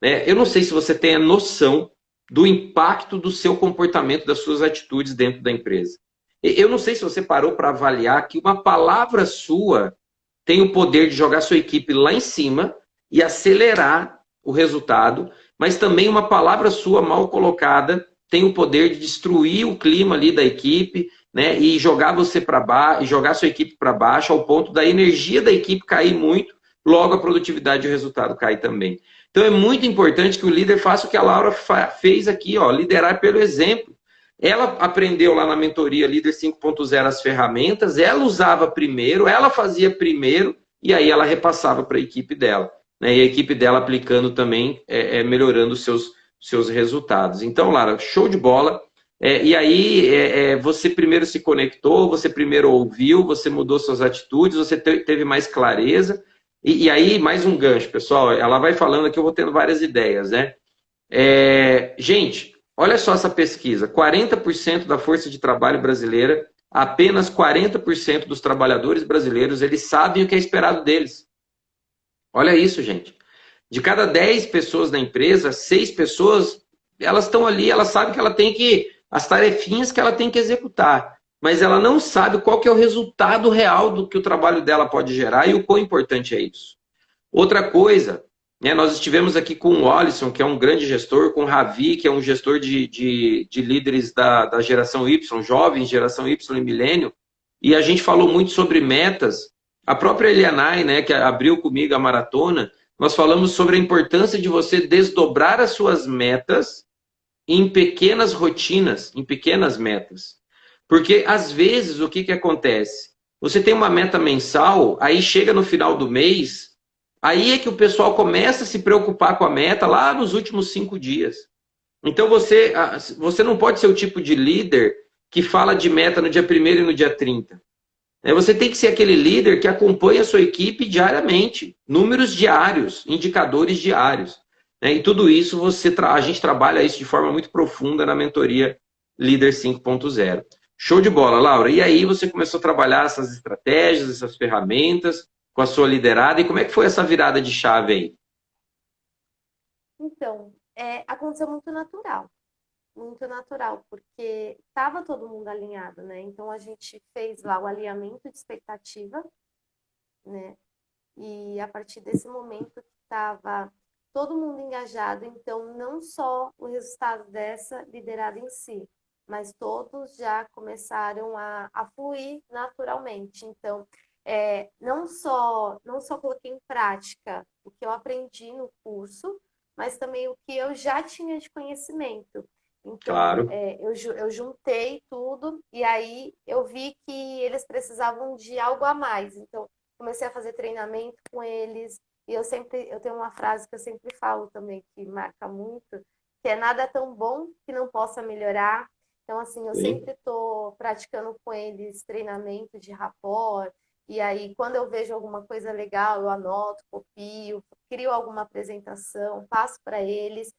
Né? Eu não sei se você tem a noção do impacto do seu comportamento, das suas atitudes dentro da empresa. Eu não sei se você parou para avaliar que uma palavra sua tem o poder de jogar sua equipe lá em cima e acelerar o resultado, mas também uma palavra sua mal colocada tem o poder de destruir o clima ali da equipe, né, e jogar você para baixo, jogar sua equipe para baixo ao ponto da energia da equipe cair muito, logo a produtividade e o resultado cai também. Então é muito importante que o líder faça o que a Laura fez aqui, ó, liderar pelo exemplo. Ela aprendeu lá na mentoria Líder 5.0 as ferramentas, ela usava primeiro, ela fazia primeiro, e aí ela repassava para a equipe dela. Né? E a equipe dela aplicando também, melhorando os seus resultados. Então, Lara, show de bola. E aí, você primeiro se conectou, você primeiro ouviu, você mudou suas atitudes, você teve mais clareza. E aí, mais um gancho, pessoal. Ela vai falando aqui, eu vou tendo várias ideias, né? Gente, olha só essa pesquisa: 40% da força de trabalho brasileira, apenas 40% dos trabalhadores brasileiros, eles sabem o que é esperado deles. Olha isso, gente. De cada 10 pessoas na empresa, 6 pessoas, elas estão ali, elas sabem que ela tem que, as tarefinhas que ela tem que executar, mas ela não sabe qual que é o resultado real do que o trabalho dela pode gerar e o quão importante é isso. Outra coisa, né, nós estivemos aqui com o Alisson, que é um grande gestor, com o Ravi, que é um gestor de líderes da geração Y, jovens, geração Y e milênio, e a gente falou muito sobre metas. A própria Elianai, né, que abriu comigo a maratona, nós falamos sobre a importância de você desdobrar as suas metas em pequenas rotinas, em pequenas metas. Porque, às vezes, o que, que acontece? Você tem uma meta mensal, aí chega no final do mês, aí é que o pessoal começa a se preocupar com a meta lá nos últimos 5 dias. Então, você não pode ser o tipo de líder que fala de meta no dia 1º e no dia 30. Você tem que ser aquele líder que acompanha a sua equipe diariamente, números diários, indicadores diários. Né? E tudo isso a gente trabalha isso de forma muito profunda na mentoria Líder 5.0. Show de bola, Laura. E aí você começou a trabalhar essas estratégias, essas ferramentas com a sua liderada. E como é que foi essa virada de chave aí? Então, aconteceu muito natural, porque estava todo mundo alinhado, né? Então a gente fez lá o alinhamento de expectativa, né? E a partir desse momento que estava todo mundo engajado, então não só o resultado dessa liderada em si, mas todos já começaram a fluir naturalmente. Então, não só coloquei em prática o que eu aprendi no curso, mas também o que eu já tinha de conhecimento. Então, Claro. eu juntei tudo e aí eu vi que eles precisavam de algo a mais. Então, comecei a fazer treinamento com eles. E eu tenho uma frase que eu sempre falo também, que marca muito, que é nada tão bom que não possa melhorar. Então, assim, eu Sim. sempre estou praticando com eles treinamento de rapport. E aí, quando eu vejo alguma coisa legal, eu anoto, copio, crio alguma apresentação, passo para eles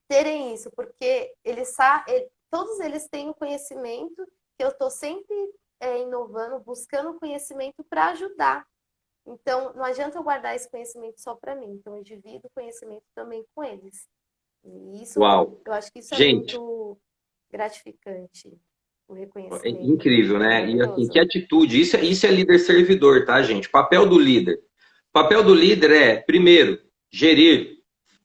terem isso, porque todos eles têm o conhecimento que eu estou sempre inovando, buscando conhecimento para ajudar. Então, não adianta eu guardar esse conhecimento só para mim. Então, eu divido o conhecimento também com eles. E isso, Uau. eu acho que isso é Gente, muito gratificante o É reconhecimento. incrível, É né? E assim, maravilhoso. que atitude. Isso é líder servidor, tá, gente? Papel do líder. Papel do líder é, primeiro, gerir,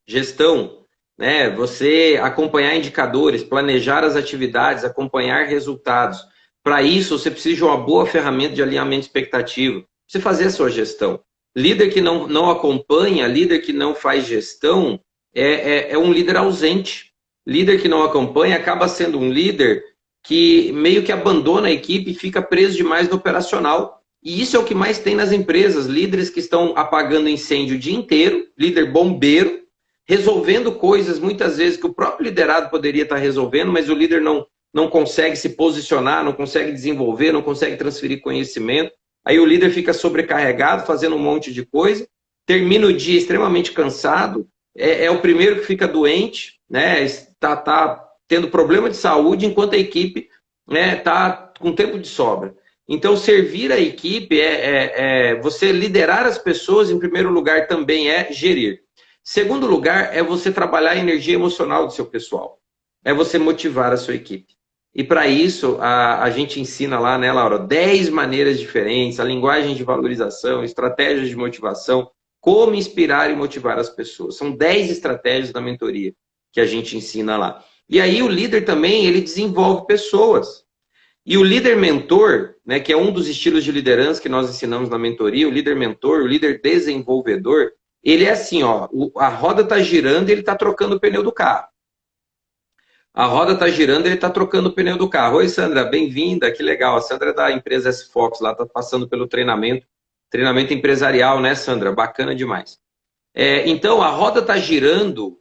gestão, né? Você acompanhar indicadores, planejar as atividades, acompanhar resultados. Para isso, você precisa de uma boa ferramenta de alinhamento de expectativa. Você fazer a sua gestão. Líder que não acompanha, líder que não faz gestão, é um líder ausente. Líder que não acompanha acaba sendo um líder que meio que abandona a equipe e fica preso demais no operacional. E isso é o que mais tem nas empresas, líderes que estão apagando incêndio o dia inteiro, líder bombeiro, resolvendo coisas muitas vezes que o próprio liderado poderia estar resolvendo, mas o líder não consegue se posicionar, não consegue desenvolver, não consegue transferir conhecimento. Aí o líder fica sobrecarregado, fazendo um monte de coisa, termina o dia extremamente cansado, é o primeiro que fica doente, né? Tá tendo problema de saúde, enquanto a equipe está com tempo de sobra. Então, servir a equipe você liderar as pessoas, em primeiro lugar, também é gerir. Segundo lugar, é você trabalhar a energia emocional do seu pessoal. É você motivar a sua equipe. E para isso, a gente ensina lá, né, Laura, 10 maneiras diferentes, a linguagem de valorização, estratégias de motivação, como inspirar e motivar as pessoas. São 10 estratégias da mentoria que a gente ensina lá. E aí o líder também, ele desenvolve pessoas. E o líder mentor, né, que é um dos estilos de liderança que nós ensinamos na mentoria, o líder mentor, o líder desenvolvedor, ele é assim, ó, a roda está girando e ele está trocando o pneu do carro. A roda está girando e ele está trocando o pneu do carro. Oi, Sandra, bem-vinda, que legal. A Sandra é da empresa S-Fox, lá está passando pelo treinamento empresarial, né, Sandra? Bacana demais. Então, a roda está girando,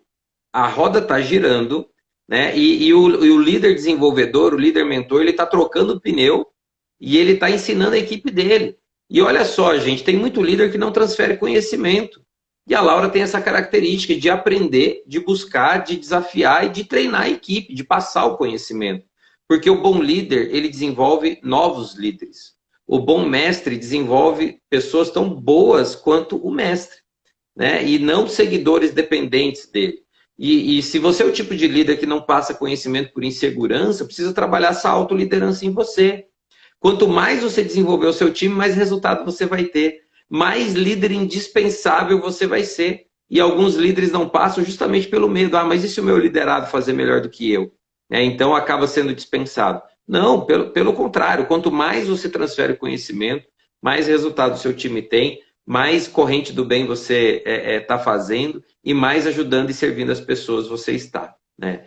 né? E o líder desenvolvedor, o líder mentor, ele está trocando o pneu e ele está ensinando a equipe dele. E olha só, gente, tem muito líder que não transfere conhecimento. E a Laura tem essa característica de aprender, de buscar, de desafiar e de treinar a equipe, de passar o conhecimento. Porque o bom líder, ele desenvolve novos líderes. O bom mestre desenvolve pessoas tão boas quanto o mestre, né? E não seguidores dependentes dele. E se você é o tipo de líder que não passa conhecimento por insegurança, precisa trabalhar essa autoliderança em você. Quanto mais você desenvolver o seu time, mais resultado você vai ter. Mais líder indispensável você vai ser. E alguns líderes não passam justamente pelo medo. Ah, mas e se o meu liderado fazer melhor do que eu? Então acaba sendo dispensado. Não, pelo contrário. Quanto mais você transfere conhecimento, mais resultado o seu time tem, mais corrente do bem você está fazendo e mais ajudando e servindo as pessoas você está, né?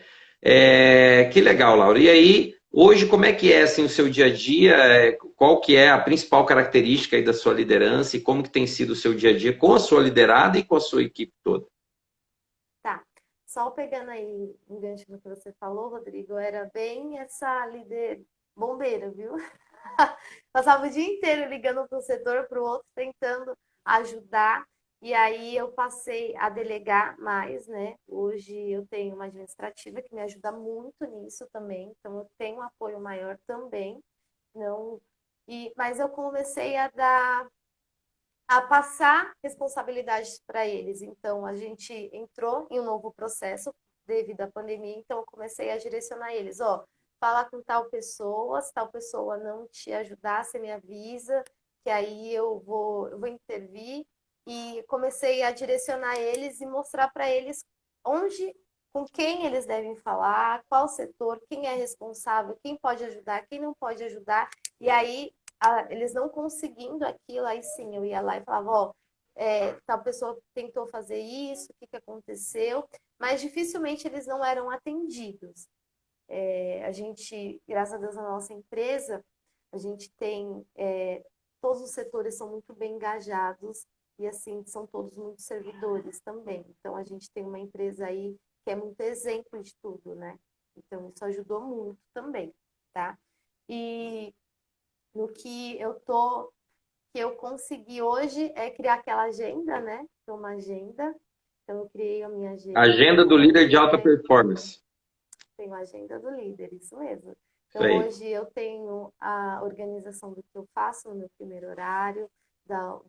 Que legal, Laura. E aí, hoje, como é que é assim, o seu dia a dia? Qual que é a principal característica aí da sua liderança e como que tem sido o seu dia a dia com a sua liderada e com a sua equipe toda? Tá. Só pegando aí um gancho no que você falou, Rodrigo, era bem essa líder bombeira, viu? Passava o dia inteiro ligando para um setor, para o outro, tentando ajudar. E aí eu passei a delegar mais, né? Hoje eu tenho uma administrativa que me ajuda muito nisso também, então eu tenho um apoio maior também. Não, mas eu comecei a passar responsabilidades para eles. Então, a gente entrou em um novo processo devido à pandemia, então eu comecei a direcionar eles, ó, fala com tal pessoa, se tal pessoa não te ajudar, você me avisa, que aí eu vou intervir, e comecei a direcionar eles e mostrar para eles onde, com quem eles devem falar, qual setor, quem é responsável, quem pode ajudar, quem não pode ajudar, e aí eles não conseguindo aquilo, aí sim eu ia lá e falava, ó, tal pessoa tentou fazer isso, o que aconteceu, mas dificilmente eles não eram atendidos. A gente, graças a Deus, na nossa empresa, a gente tem, todos os setores são muito bem engajados e, assim, são todos muito servidores também. Então, a gente tem uma empresa aí que é muito exemplo de tudo, né? Então, isso ajudou muito também, tá? E no que eu consegui hoje é criar aquela agenda, né? Então, uma agenda. Então, eu criei a minha agenda, Agenda do líder onde de eu alta performance. tenho a agenda do líder, isso mesmo. Isso Então, aí. hoje eu tenho a organização do que eu faço no meu primeiro horário,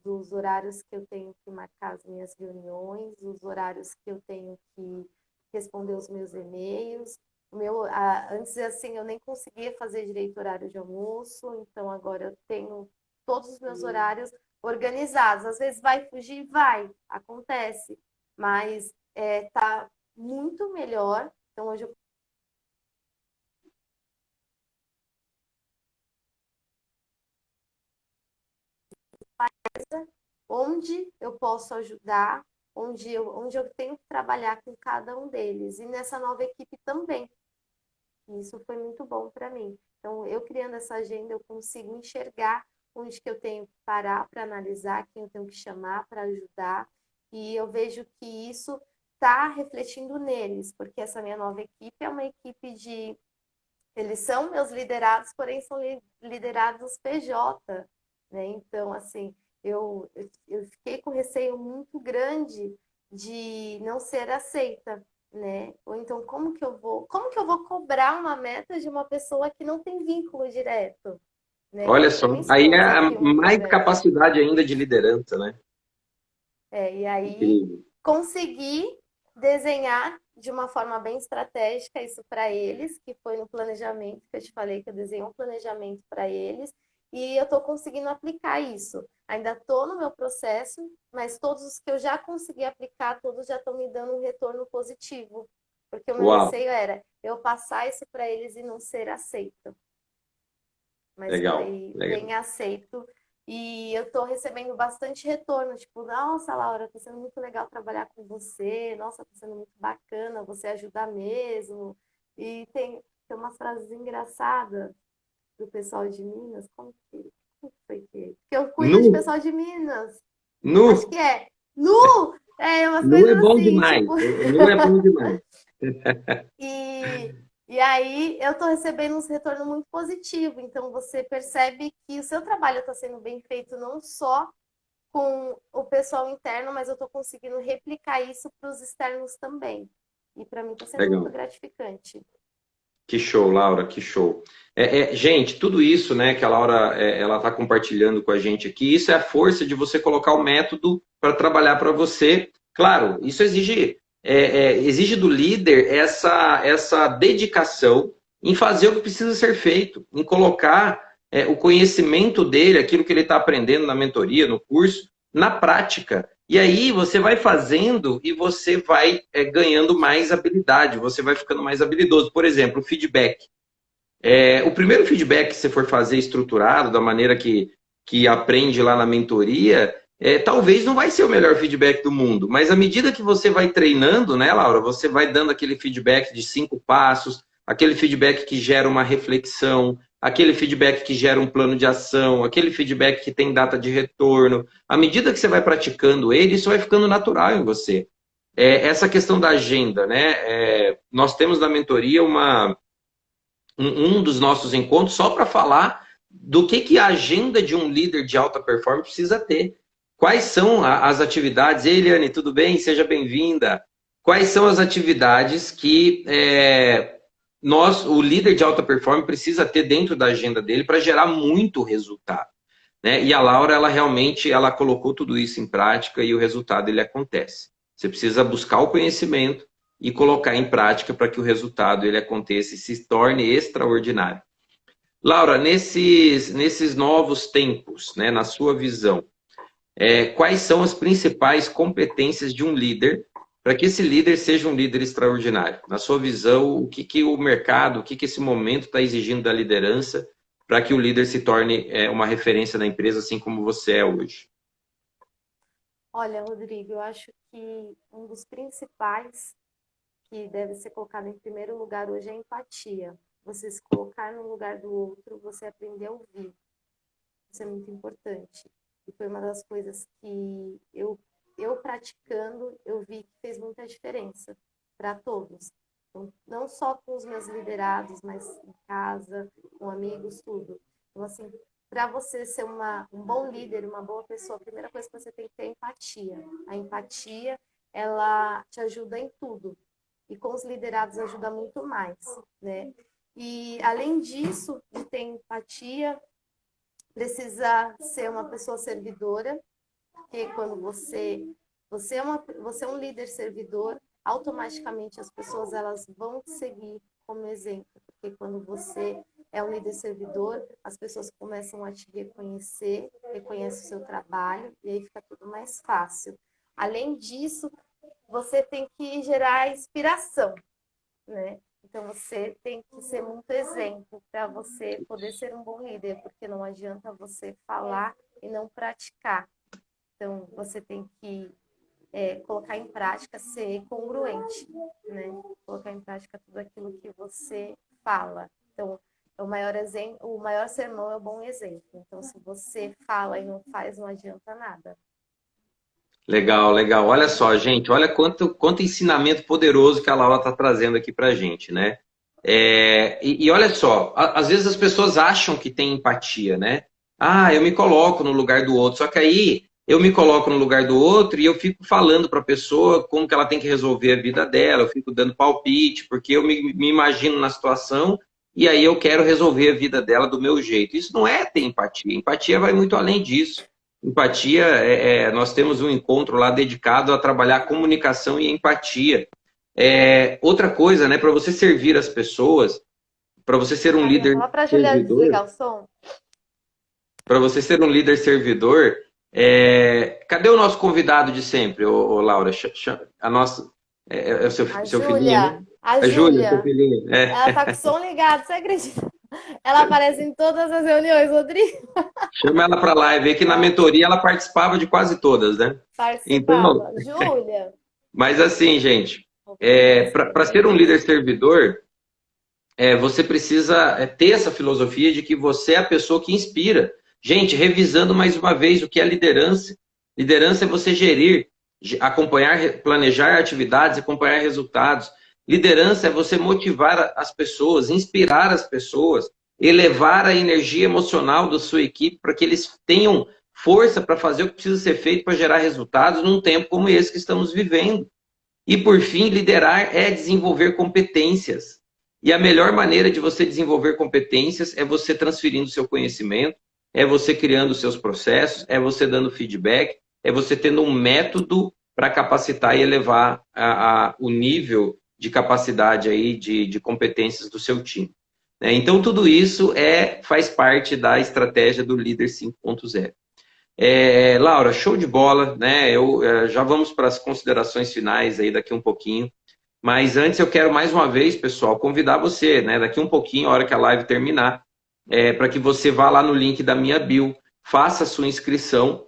dos horários que eu tenho que marcar as minhas reuniões, os horários que eu tenho que responder os meus e-mails, Antes, assim, eu nem conseguia fazer direito horário de almoço, então agora eu tenho todos os meus horários organizados. Às vezes vai fugir, vai, acontece, mas tá muito melhor. Então hoje eu onde eu posso ajudar, onde eu tenho que trabalhar com cada um deles. E nessa nova equipe também. Isso foi muito bom para mim. Então, eu criando essa agenda, eu consigo enxergar onde que eu tenho que parar para analisar, quem eu tenho que chamar para ajudar. E eu vejo que isso está refletindo neles, porque essa minha nova equipe é uma equipe de. Eles são meus liderados, porém são liderados PJ, né? Então, assim, eu fiquei com receio muito grande de não ser aceita, né? Ou então, como que eu vou cobrar uma meta de uma pessoa que não tem vínculo direto, né? Olha Para mim só, isso aí foi é um desafio muito mais grande. capacidade ainda de liderança, né? E aí Incrível. consegui desenhar de uma forma bem estratégica isso para eles, que foi no planejamento, que eu te falei que eu desenhei um planejamento para eles, e eu estou conseguindo aplicar isso. Ainda estou no meu processo, mas todos os que eu já consegui aplicar, todos já estão me dando um retorno positivo. Porque o meu Uau, receio era eu passar isso para eles e não ser aceito, mas legal, foi legal. bem aceito. E eu estou recebendo bastante retorno, tipo, nossa, Laura, está sendo muito legal trabalhar com você, nossa, está sendo muito bacana, você ajuda mesmo. E tem umas frases engraçadas do pessoal de Minas, como que foi que? Porque eu cuido de Nu, pessoal de Minas, acho nu, que é. Nu! É, umas nu é coisas bom assim, demais. tipo. Nu é bom demais. E aí eu estou recebendo um retorno muito positivo. Então você percebe que o seu trabalho está sendo bem feito não só com o pessoal interno, mas eu estou conseguindo replicar isso para os externos também. E para mim está sendo muito Legal. gratificante. Que show, Laura, que show. Gente, tudo isso, né, que a Laura ela está compartilhando com a gente aqui, isso é a força de você colocar o método para trabalhar para você. Claro, isso exige do líder essa dedicação em fazer o que precisa ser feito, em colocar o conhecimento dele, aquilo que ele está aprendendo na mentoria, no curso, na prática. E aí você vai fazendo e você vai ganhando mais habilidade, você vai ficando mais habilidoso. Por exemplo, o feedback. O primeiro feedback que você for fazer estruturado, da maneira que aprende lá na mentoria, talvez não vai ser o melhor feedback do mundo, mas à medida que você vai treinando, né, Laura, você vai dando aquele feedback de 5 passos, aquele feedback que gera uma reflexão, aquele feedback que gera um plano de ação, aquele feedback que tem data de retorno. À medida que você vai praticando ele, isso vai ficando natural em você. Essa questão da agenda, né? Nós temos na mentoria um dos nossos encontros só para falar do que a agenda de um líder de alta performance precisa ter. Quais são as atividades? Ei, Eliane, tudo bem? Seja bem-vinda. Quais são as atividades que o líder de alta performance, precisa ter dentro da agenda dele para gerar muito resultado? Né? E a Laura, ela realmente ela colocou tudo isso em prática e o resultado ele acontece. Você precisa buscar o conhecimento e colocar em prática para que o resultado ele aconteça e se torne extraordinário. Laura, nesses novos tempos, né, na sua visão, quais são as principais competências de um líder para que esse líder seja um líder extraordinário? Na sua visão, o que o mercado, o que esse momento está exigindo da liderança para que o líder se torne uma referência na empresa, assim como você é hoje? Olha, Rodrigo, eu acho que um dos principais que deve ser colocado em primeiro lugar hoje é a empatia. Você se colocar no lugar do outro, você aprender a ouvir. Isso é muito importante. E foi uma das coisas que eu praticando, eu vi que fez muita diferença para todos. Então, não só com os meus liderados, mas em casa, com amigos, tudo. Então, assim, para você ser um bom líder, uma boa pessoa, a primeira coisa que você tem que ter é empatia. A empatia, ela te ajuda em tudo. E com os liderados ajuda muito mais, né? E além disso, de ter empatia, precisa ser uma pessoa servidora, porque quando você é um líder servidor, automaticamente as pessoas elas vão te seguir, como exemplo, porque quando você é um líder servidor, as pessoas começam a te reconhecer, reconhecem o seu trabalho, e aí fica tudo mais fácil. Além disso, você tem que gerar inspiração, né? Então você tem que ser muito exemplo para você poder ser um bom líder, porque não adianta você falar e não praticar. Então você tem que colocar em prática, ser congruente, né? Colocar em prática tudo aquilo que você fala. Então, o maior sermão é o bom exemplo. Então, se você fala e não faz, não adianta nada. Legal, legal. Olha só, gente, olha quanto ensinamento poderoso que a Laura está trazendo aqui para a gente, né? E olha só, às vezes as pessoas acham que tem empatia, né? Ah, eu me coloco no lugar do outro. Só que aí eu me coloco no lugar do outro e eu fico falando para a pessoa como que ela tem que resolver a vida dela, eu fico dando palpite, porque eu me imagino na situação e aí eu quero resolver a vida dela do meu jeito. Isso não é ter empatia. Empatia vai muito além disso. Empatia, nós temos um encontro lá dedicado a trabalhar comunicação e empatia. Outra coisa, né, para você servir as pessoas, para você ser um Maria, líder fala para a Juliana servidor, desligar o som. para você ser um líder servidor, cadê o nosso convidado de sempre, Laura? A nossa, é o A seu filhinho, né? Júlia, a A Júlia, seu Júlia, filhinho. ela tá com o som ligado, você acredita? Ela aparece em todas as reuniões, Rodrigo. Chama ela para live, é que na mentoria ela participava de quase todas, né? Então, Participava. Júlia. mas assim, gente, Vou pedir esse para ser um líder silêncio. servidor, você precisa ter essa filosofia de que você é a pessoa que inspira. Gente, revisando mais uma vez o que é liderança. Liderança é você gerir, acompanhar, planejar atividades, acompanhar resultados. Liderança é você motivar as pessoas, inspirar as pessoas, elevar a energia emocional da sua equipe para que eles tenham força para fazer o que precisa ser feito para gerar resultados num tempo como esse que estamos vivendo. E por fim, liderar é desenvolver competências. E a melhor maneira de você desenvolver competências é você transferindo seu conhecimento, é você criando seus processos, é você dando feedback, é você tendo um método para capacitar e elevar o nível de capacidade aí de competências do seu time. Então, tudo isso faz parte da estratégia do Líder 5.0. Laura, show de bola, né? Já vamos para as considerações finais aí daqui um pouquinho. Mas antes eu quero mais uma vez, pessoal, convidar você, né? Daqui um pouquinho, a hora que a live terminar, para que você vá lá no link da minha bio, faça a sua inscrição,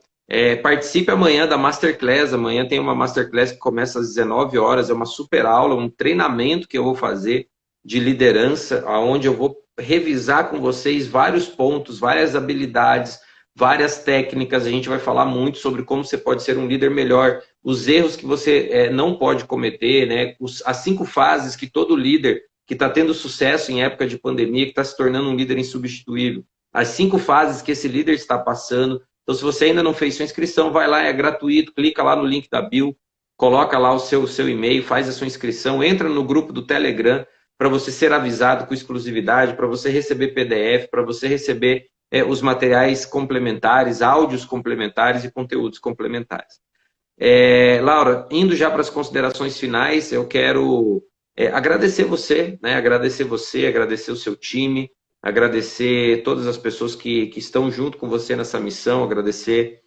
participe amanhã da Masterclass. Amanhã tem uma Masterclass que começa às 19 horas, é uma super aula, um treinamento que eu vou fazer de liderança, onde eu vou revisar com vocês vários pontos, várias habilidades, várias técnicas. A gente vai falar muito sobre como você pode ser um líder melhor, os erros que você não pode cometer, né? As 5 fases que todo líder que está tendo sucesso em época de pandemia, que está se tornando um líder insubstituível, as 5 fases que esse líder está passando. Então, se você ainda não fez sua inscrição, vai lá, é gratuito, clica lá no link da bio, coloca lá o seu e-mail, faz a sua inscrição, entra no grupo do Telegram para você ser avisado com exclusividade, para você receber PDF, para você receber os materiais complementares, áudios complementares e conteúdos complementares. Laura, indo já para as considerações finais, eu quero agradecer você, né? Agradecer você, agradecer o seu time, agradecer todas as pessoas que estão junto com você nessa missão, agradecer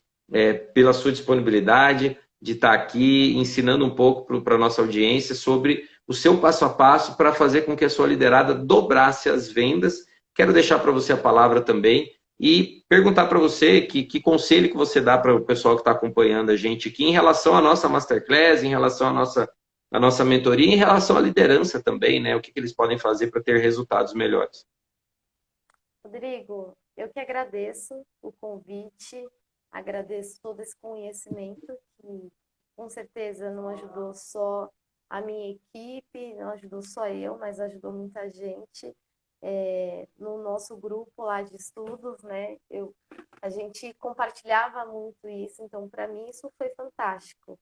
pela sua disponibilidade de estar aqui ensinando um pouco para a nossa audiência sobre o seu passo a passo para fazer com que a sua liderada dobrasse as vendas. Quero deixar para você a palavra também e perguntar para você que conselho que você dá para o pessoal que está acompanhando a gente aqui em relação à nossa Masterclass, em relação à nossa mentoria, em relação à liderança também, né? O que eles podem fazer para ter resultados melhores. Rodrigo, eu que agradeço o convite, agradeço todo esse conhecimento que com certeza não ajudou só a minha equipe, não ajudou só eu, mas ajudou muita gente. No nosso grupo lá de estudos, né? A gente compartilhava muito isso, então para mim isso foi fantástico.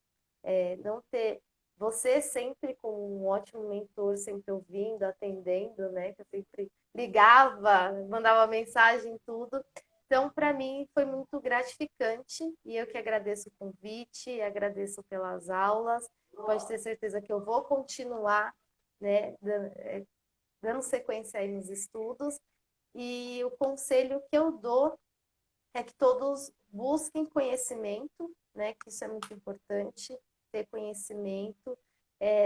Não ter você sempre como um ótimo mentor, sempre ouvindo, atendendo, né? Que eu sempre ligava, mandava mensagem, tudo. Então, para mim, foi muito gratificante e eu que agradeço o convite, agradeço pelas aulas. Pode ter certeza que eu vou continuar, né, dando sequência aí nos estudos. E o conselho que eu dou é que todos busquem conhecimento, né? Que isso é muito importante, ter conhecimento,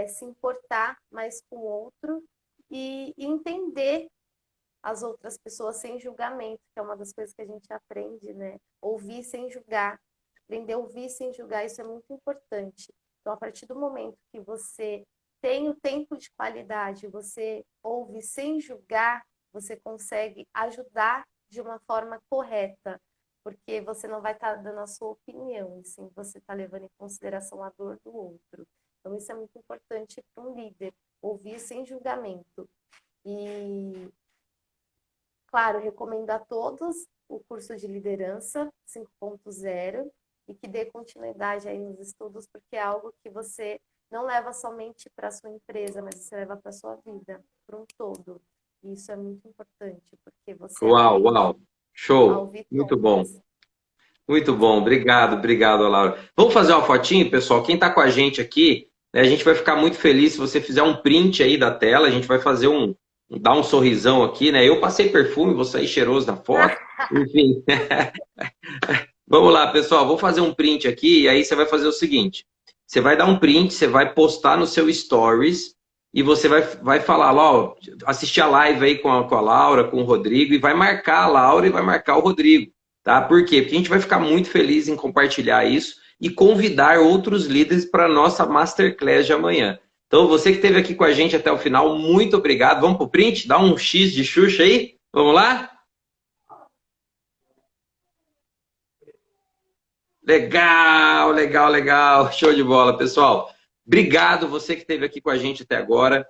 se importar mais com o outro e entender as outras pessoas sem julgamento, que é uma das coisas que a gente aprende, né? Ouvir sem julgar. Aprender a ouvir sem julgar, isso é muito importante. Então, a partir do momento que você tem o tempo de qualidade, você ouve sem julgar, você consegue ajudar de uma forma correta, porque você não vai estar dando a sua opinião, e sim você está levando em consideração a dor do outro. Então, isso é muito importante para um líder, ouvir sem julgamento. E, claro, recomendo a todos o curso de liderança 5.0 e que dê continuidade aí nos estudos, porque é algo que você não leva somente para a sua empresa, mas você leva para a sua vida, para um todo. E isso é muito importante, porque você Uau, aprende uau. a Show. ouvir Muito bom. todos. Muito bom. Obrigado, obrigado, Laura. Vamos fazer uma fotinho, pessoal? Quem está com a gente aqui, né, a gente vai ficar muito feliz se você fizer um print aí da tela. A gente vai fazer dar um sorrisão aqui, né? Eu passei perfume, vou sair cheiroso na foto. Enfim. Vamos lá, pessoal. Vou fazer um print aqui e aí você vai fazer o seguinte. Você vai dar um print, você vai postar no seu Stories e você vai falar lá, ó, assistir a live aí com a Laura, com o Rodrigo e vai marcar a Laura e vai marcar o Rodrigo. Tá? Por quê? Porque a gente vai ficar muito feliz em compartilhar isso e convidar outros líderes para a nossa Masterclass de amanhã. Então, você que esteve aqui com a gente até o final, muito obrigado. Vamos para o print? Dá um X de Xuxa aí? Vamos lá? Legal, legal, legal. Show de bola, pessoal. Obrigado você que esteve aqui com a gente até agora.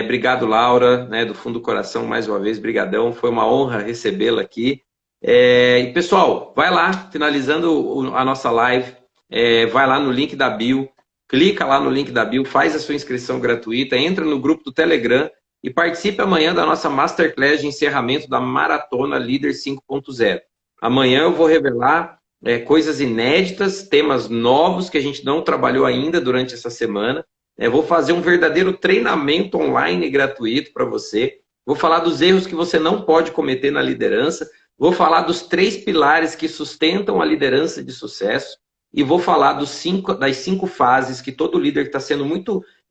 Obrigado, Laura, né, do fundo do coração, mais uma vez, brigadão. Foi uma honra recebê-la aqui. E, pessoal, vai lá, finalizando a nossa live, vai lá no link da bio, clica lá no link da bio, faz a sua inscrição gratuita, entra no grupo do Telegram e participe amanhã da nossa Masterclass de encerramento da Maratona Líder 5.0. Amanhã eu vou revelar coisas inéditas, temas novos que a gente não trabalhou ainda durante essa semana. Vou fazer um verdadeiro treinamento online gratuito para você. Vou falar dos erros que você não pode cometer na liderança. Vou falar dos 3 pilares que sustentam a liderança de sucesso. E vou falar das 5 fases que todo líder que está sendo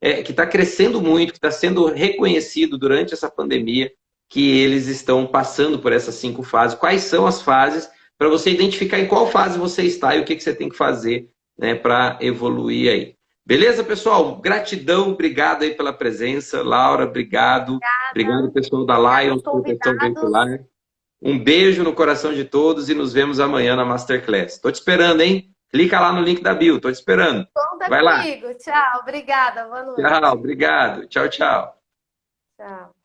que está crescendo muito, que está sendo reconhecido durante essa pandemia, que eles estão passando por essas 5 fases. Quais são as fases? Para você identificar em qual fase você está e o que você tem que fazer, né, para evoluir aí. Beleza, pessoal? Gratidão, obrigado aí pela presença. Laura, obrigado. Obrigado, pessoal da Lions, Proteção Veicular. Um beijo no coração de todos e nos vemos amanhã na Masterclass. Estou te esperando, hein? Clica lá no link da bio, estou te esperando. Conta Vai lá. comigo. Tchau, obrigada, boa noite. Tchau, obrigado. Tchau, tchau. Tchau.